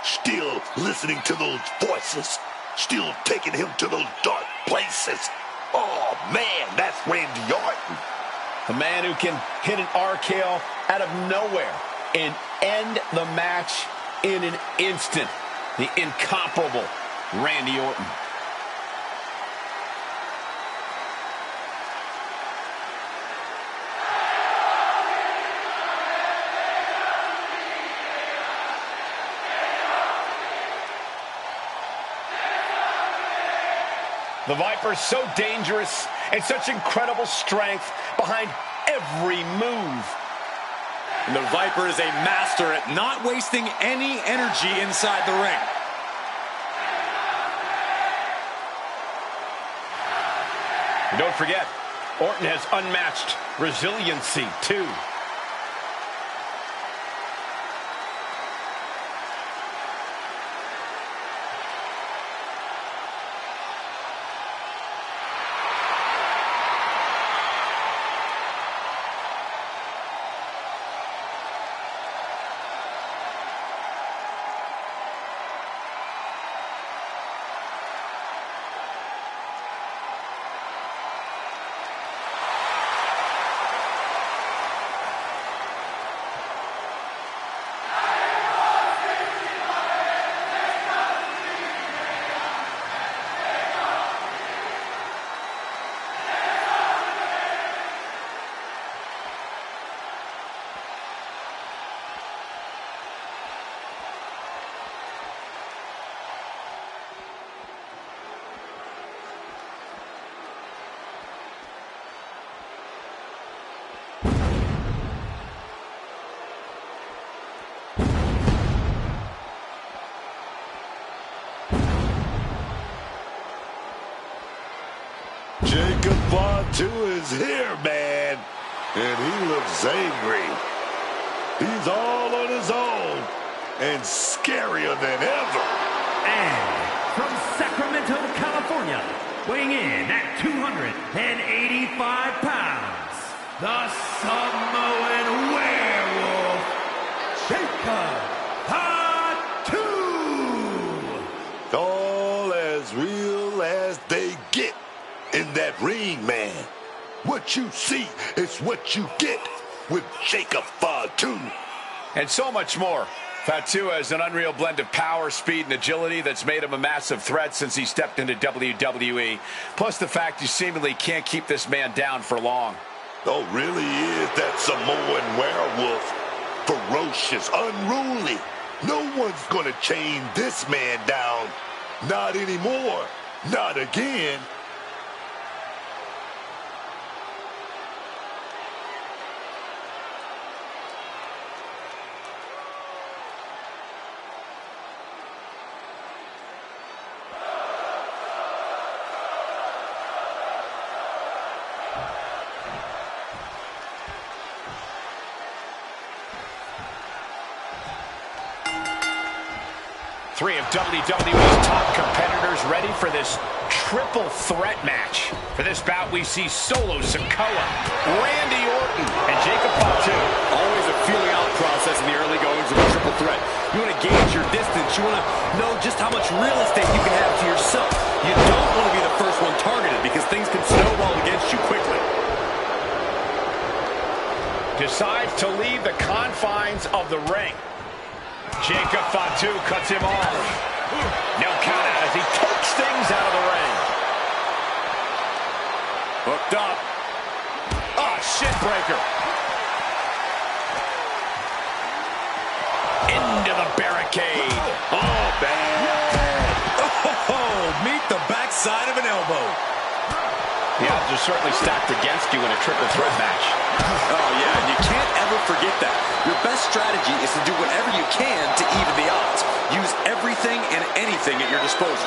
still listening to those voices, still taking him to those dark places. Oh, man, that's Randy Orton. A man who can hit an RKO out of nowhere and end the match in an instant. The incomparable Randy Orton. The Viper's so dangerous and such incredible strength behind every move. And the Viper is a master at not wasting any energy inside the ring. And don't forget, Orton has unmatched resiliency, too. Jacob Fatu is here, man. And he looks angry. He's all on his own and scarier than ever. And from Sacramento, California, weighing in at 285 pounds, the Samoan werewolf, Jacob Fatu! All as real as they get in that ring, man. What you see is what you get with Jacob Fatu. And so much more. Fatu has an unreal blend of power, speed, and agility that's made him a massive threat since he stepped into WWE. Plus the fact you seemingly can't keep this man down for long. Oh, really is that Samoan werewolf. Ferocious, unruly. No one's gonna chain this man down. Not anymore. Not again. Three of WWE's top competitors ready for this triple threat match. For this bout, we see Solo Sikoa, Randy Orton, and Jacob Fatu. Always a feeling out process in the early goings of a triple threat. You want to gauge your distance. You want to know just how much real estate you can have to yourself. You don't want to be the first one targeted because things can snowball against you quickly. Decides to leave the confines of the ring. Jacob Fatu cuts him off. No count out as he takes things out of the ring. Hooked up. Ah, shin breaker. Into the barricade. Oh, bad. Oh, meet the backside of an elbow. The odds are certainly stacked against you in a triple threat match. Oh, yeah, and you can't ever forget that. Your best strategy is to do whatever you can to even the odds. Use everything and anything at your disposal.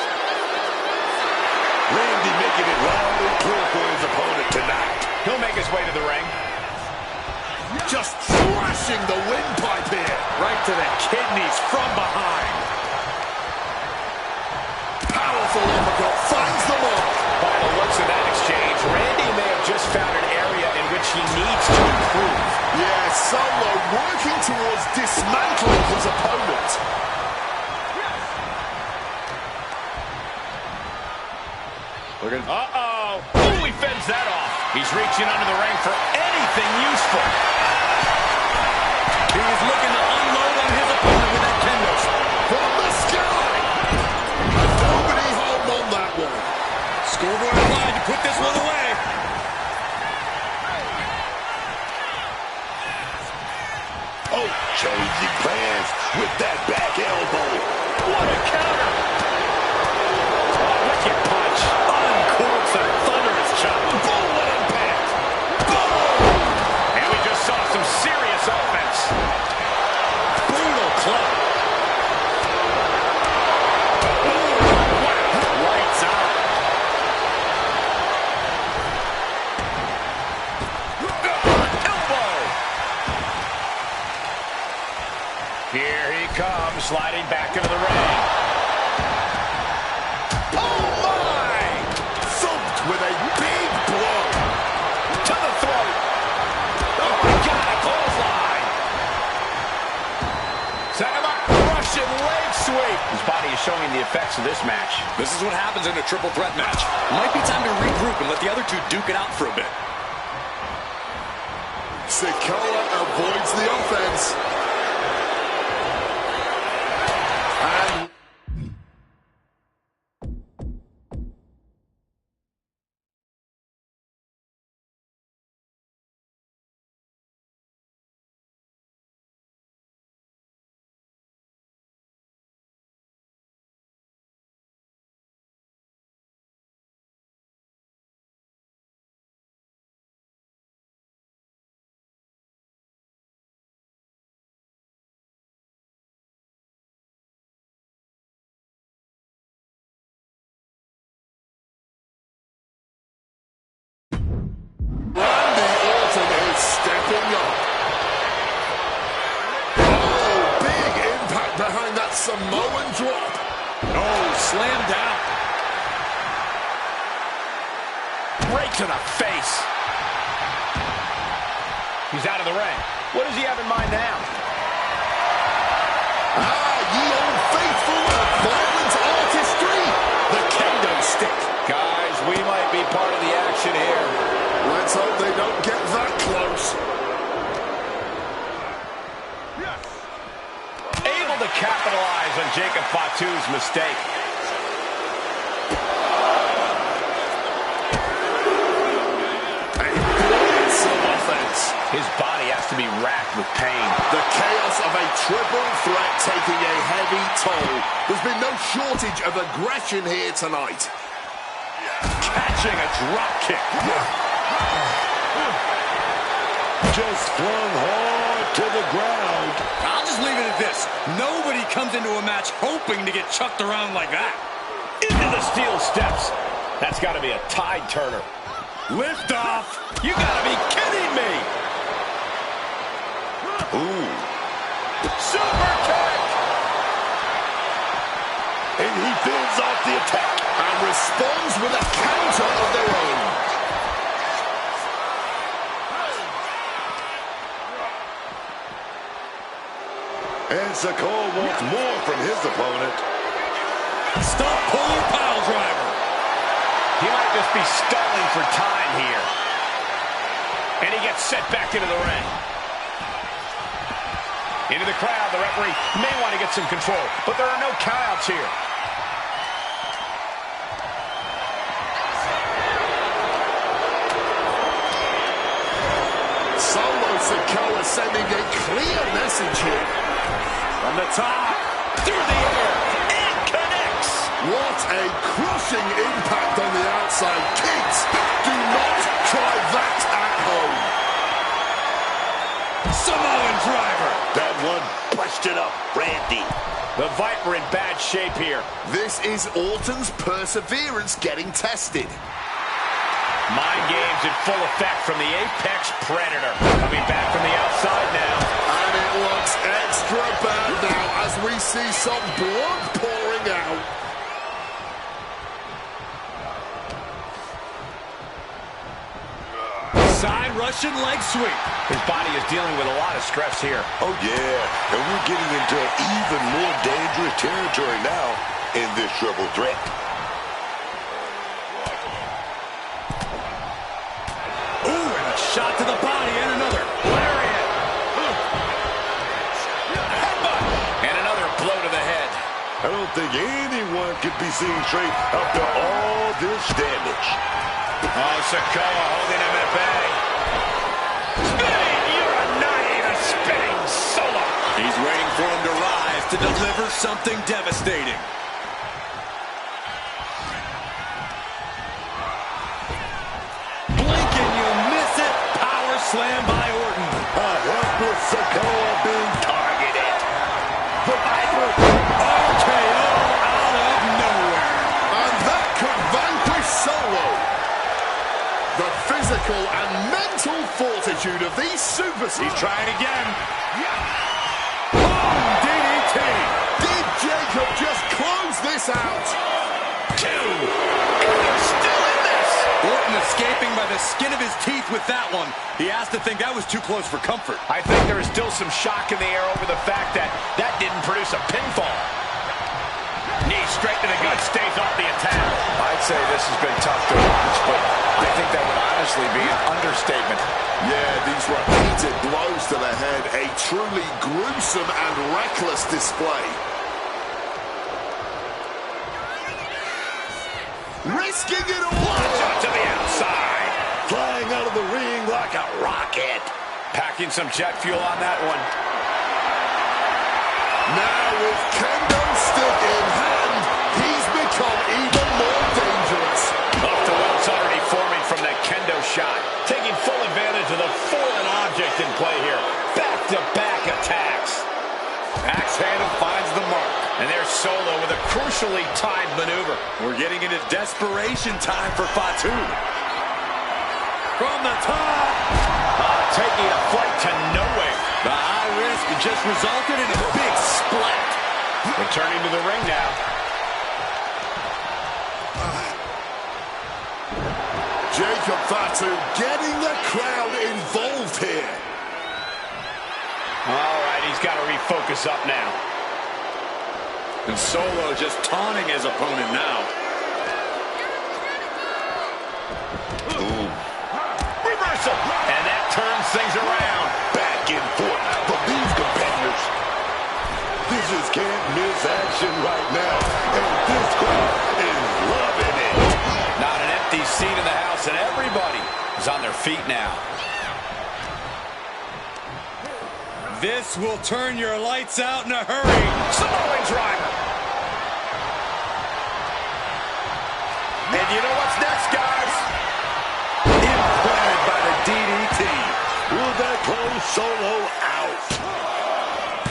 Randy making it loud and clear for his opponent tonight. He'll make his way to the ring. Just thrashing the windpipe here. Right to the kidneys from behind. Powerful uppercut finds the mark. By the looks of that exchange, Randy may have just found an area in which he needs to improve. Yeah, Solo working towards dismantling his opponent. Uh-oh. Ooh, he fends that off. He's reaching under the ring for anything useful. He's looking to unload on his opponent with that kendo stick. From the sky. Nobody home on that one. Scoreboard line to put this one away. Oh, changing plans with that back elbow. What a counter. Wicked punch. Uncorks a thunderous chop. Boom, what impact. And we just saw some serious offense. Brutal club. Lights out. Elbow. Here he comes, sliding back into the ring. Oh, my. Thumped with a big blow. To the throat. Oh, my God, a clothesline. Set him up. Russian leg sweep. His body is showing the effects of this match. This is what happens in a triple threat match. Might be time to regroup and let the other two duke it out for a bit. Sikoa avoids the offense. And Randy Orton is stepping up. Oh, big impact behind that Samoan drop. Oh, slam down. Right to the face. He's out of the ring. What does he have in mind now? Ye old faithful of violent artistry. The kendo stick. Guys, we might be part of the action here. Let's hope they don't get that close. Able to capitalize on Jacob Fatu's mistake. A blitz of offense. His body has to be racked with pain. The chaos of a triple threat taking a heavy toll. There's been no shortage of aggression here tonight. Catching a drop kick. Just flung hard to the ground. I'll just leave it at this. Nobody comes into a match hoping to get chucked around like that. Into the steel steps. That's got to be a tide turner. Lift off. You got to be kidding me. Ooh. Super kick. And he fends off the attack. And responds with a counter of their own. And Sikoa wants more from his opponent. Stop puller pile driver. He might just be stalling for time here. And he gets set back into the ring. Into the crowd, the referee may want to get some control, but there are no countouts here. Solo Sikoa sending a clear message here. From the top, through the air, and connects. What A crushing impact on the outside. Kids, do not try that at home. Samoan driver. That one busted up Randy. The Viper in bad shape here. This is Orton's perseverance getting tested. Mind games in full effect from the Apex Predator. Coming back from the outside now. And it looks extra bad now as we see some blood pouring out. Side Russian leg sweep. His body is dealing with a lot of stress here. Oh, yeah. And we're getting into even more dangerous territory now in this triple threat. Ooh, and a shot to the body and another. Lariat. Headbutt. And another blow to the head. I don't think anyone could be seen straight after all this damage. Oh, Sikoa holding him at bay. Spinning, you're not even spinning solo. He's waiting for him to rise to deliver something devastating. Blink and you miss it. Power slam by Orton. A helpless Sikoa being targeted. The Viper. RKO out of nowhere. And that could vanquish Solo. The physical and mental fortitude of these superstars. He's trying again. Boom, DDT. Did Jacob just close this out? Two. And they're still in this. Orton escaping by the skin of his teeth with that one. He has to think that was too close for comfort. I think there is still some shock in the air over the fact that that didn't produce a pinfall. Knee straight to the gut, stays off the attack. I'd say this has been tough to watch, but I think that would honestly be an understatement. Yeah, these repeated blows to the head, a truly gruesome and reckless display. Risking it all. Launch out to the outside. Flying out of the ring like a rocket. Packing some jet fuel on that one. Now with kendo stick in hand, he's become even more dangerous. Up to welts already forming from that kendo shot. Taking full advantage of the foreign object in play here. Back-to-back attacks. Axe handle finds the mark. And there's Solo with a crucially timed maneuver. We're getting into desperation time for Fatu. From the top. Taking a flight to nowhere. The high risk just resulted in a big splat. Returning to the ring now. Jacob Fatu getting the crowd involved here. All right, he's got to refocus up now. And Solo just taunting his opponent now. Reversal. And that turns things around. Back and forth for these competitors. This is can't miss action right now. And this crowd is loving it. Not an empty seat in the house, and everybody is on their feet now. This will turn your lights out in a hurry. Samoan driver. And you know what's next, guys? Implanted by the DDT. Will that close Solo out?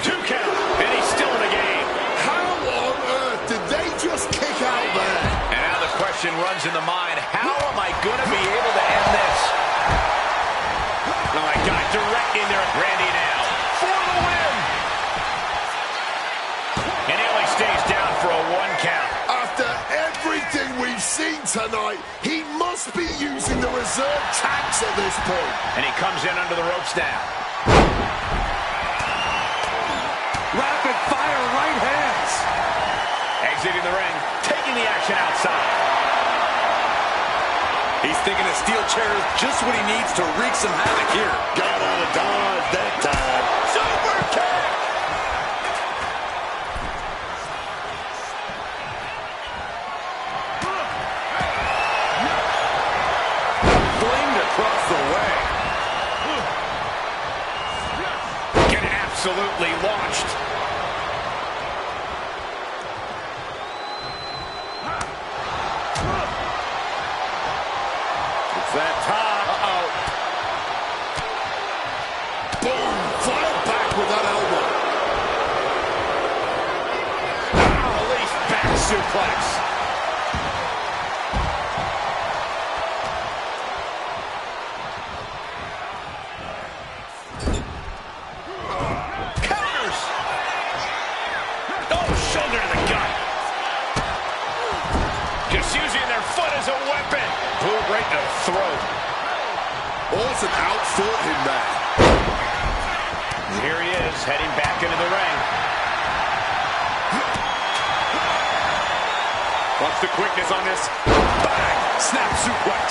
2 count, and he's still in the game. How on earth did they just kick out there? And now the question runs in the mind, how am I going to be able to end this? Oh my God, direct in there at Randy now. For the win! And he only stays down for a 1 count. After everything we've seen tonight, he must be using the reserve tanks at this point. And he comes in under the ropes now. Rapid fire right hands. Exiting the ring, taking the action outside. He's thinking a steel chair is just what he needs to wreak some havoc here. Got out of dodge that time. Super kick! Flinged across the way. Get absolutely launched. that top. Uh-oh. Boom! Fired back with that elbow. Release back suplex. Counters. Oh, shoulder to the gut. Just using their foot as a weapon. Boom, right to the throat. Orton outfought him there. And here he is, heading back into the ring. Watch the quickness on this. Bang! Snap suplex.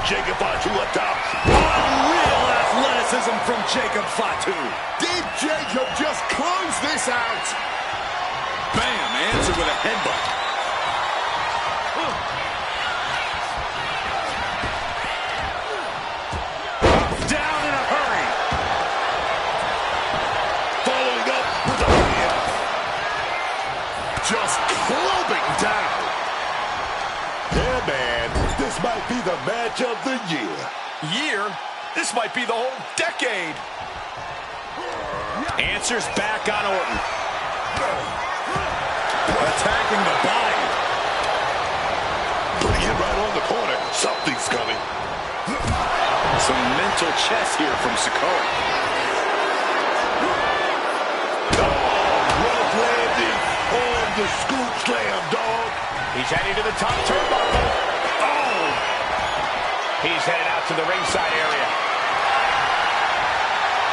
Jacob Fatu up top. Unreal athleticism from Jacob Fatu. Did Jacob just close this out? Bam! Answer with a headbutt. Down in a hurry. Following up with a hand. Just clubbing down. Yeah, man. This might be the match of the year. Year? This might be the whole decade. Answers back on Orton. Attacking the body. Putting it right on the corner. Something's coming. Some mental chess here from Sikoa. Rough landing on the scoop slam, dog. He's heading to the top turnbuckle. Oh! He's headed out to the ringside area.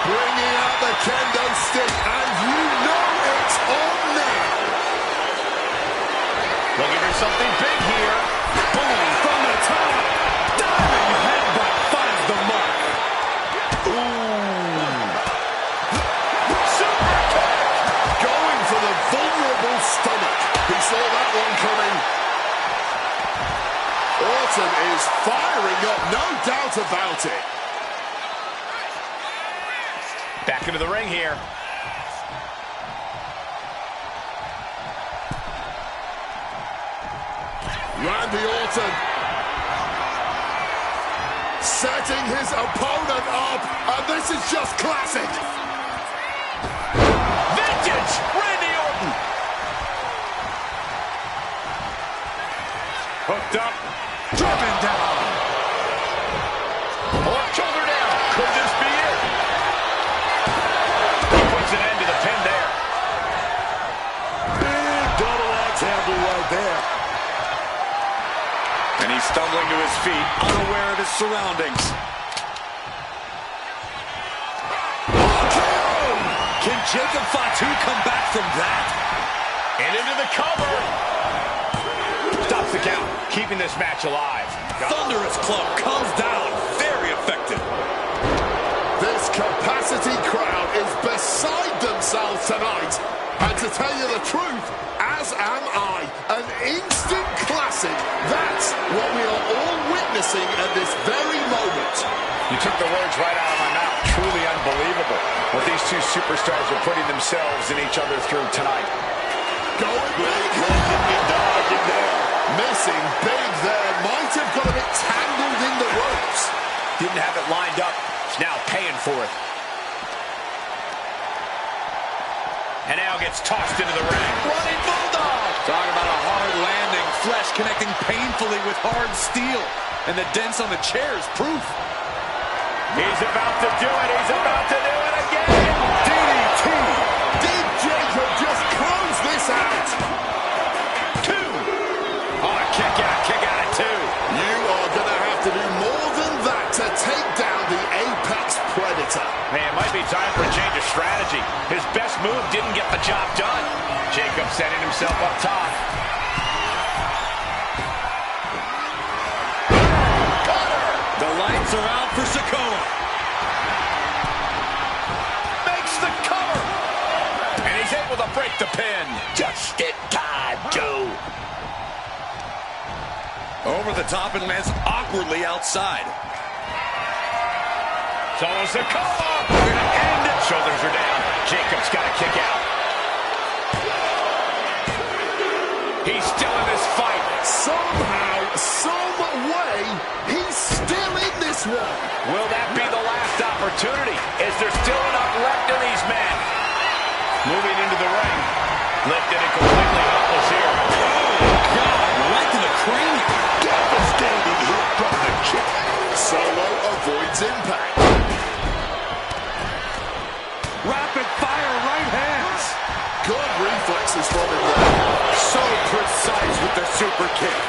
Bringing out the kendo stick, and you know it's on now. Looking for something big here. Boom! From the top. Diving headbutt finds the mark. Super kick! Going for the vulnerable stomach. He saw that one coming. Orton is firing up, no doubt about it. Back into the ring here. Randy Orton setting his opponent up, and this is just classic. Vintage Randy Orton. Hooked up. Driven down. Oh, shoulder down. Could this be it? He puts an end to the pin there. Big double axe handle right there. And he's stumbling to his feet, unaware of his surroundings. Can Jacob Fatu come back from that? And into the cover. Stops the count, keeping this match alive. Thunderous club comes down. Very effective. This capacity crowd is beside themselves tonight. And to tell you the truth, as am I, an instant classic. That's what we are all witnessing at this very moment. You took the words right out of my mouth. Truly unbelievable what these two superstars are putting themselves and each other through tonight. Going big. Dodging there. Missing big there. Might have got a bit tangled in the ropes. Didn't have it lined up. It's now paying for it. And now gets tossed into the ring. Running Bulldog. Talking about a hard landing. Flesh connecting painfully with hard steel. And the dents on the chair is proof. He's about to do it. He's about to do it again. DDT. Did Jacob just close this out? Two. Oh, kick out at two. You are going to have to do more than that to take down the Apex Predator. Man, it might be time for a change of strategy. His best move didn't get the job done. Jacob setting himself up top. The lights are out for Sikoa. Makes the cover. And he's able to break the pin. Just in time, Joe. Over the top and lands awkwardly outside. Solo Sikoa. We're going to end it. Shoulders are down. Jacob's got to kick out. He's still in this fight. Somehow, some way, he's still in this one. Will that be the last opportunity? Is there still enough left in these men? Moving into the ring. Lifted and completely helpless here. Oh, God, right to the cranium. Devastating hit from the kick. Solo avoids impact. Rapid fire right hands. Good reflexes from him there. So precise with the super kick.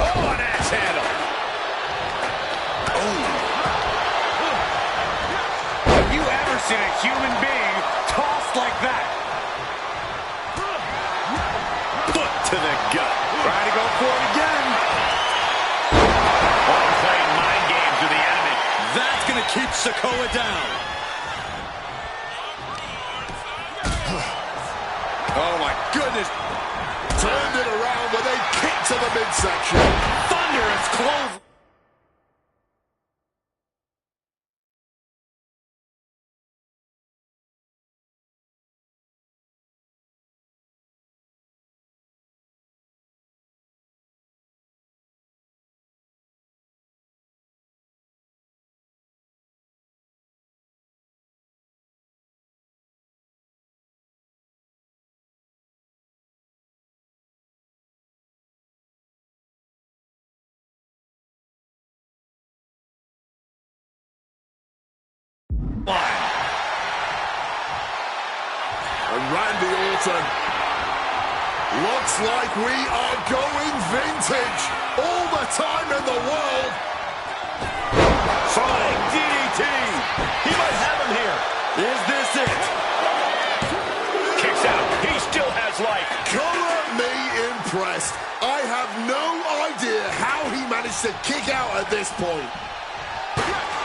Oh, an axe handle. Have you ever seen a human being tossed like that? Foot to the gut. Trying to go for it again. Oh, playing mind games with the enemy. That's going to keep Sikoa down. Oh, my goodness. Turned it around with a kick to the midsection. Thunderous close. And Randy Orton. Looks like we are going vintage. All the time in the world. Flying DDT. He might have him here. Is this it? Kicks out. He still has life. Color me impressed. I have no idea how he managed to kick out at this point.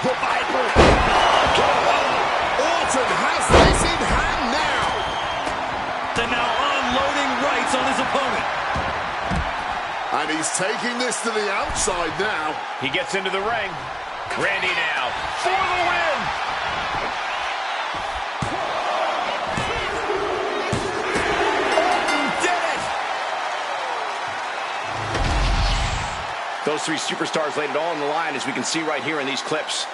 The Viper. Orton has this in hand now. And now unloading rights on his opponent. And he's taking this to the outside now. He gets into the ring. Randy now for the win. Orton did it. Those three superstars laid it all on the line, as we can see right here in these clips.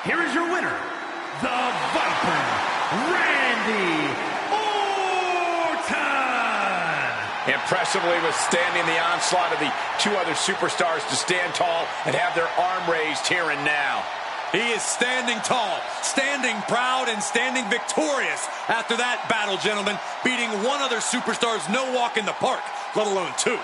Here is your winner, the Viper, Randy Orton. Impressively withstanding the onslaught of the two other superstars to stand tall and have their arm raised here and now. He is standing tall, standing proud, and standing victorious after that battle, gentlemen, beating one other superstar's no walk in the park, let alone two.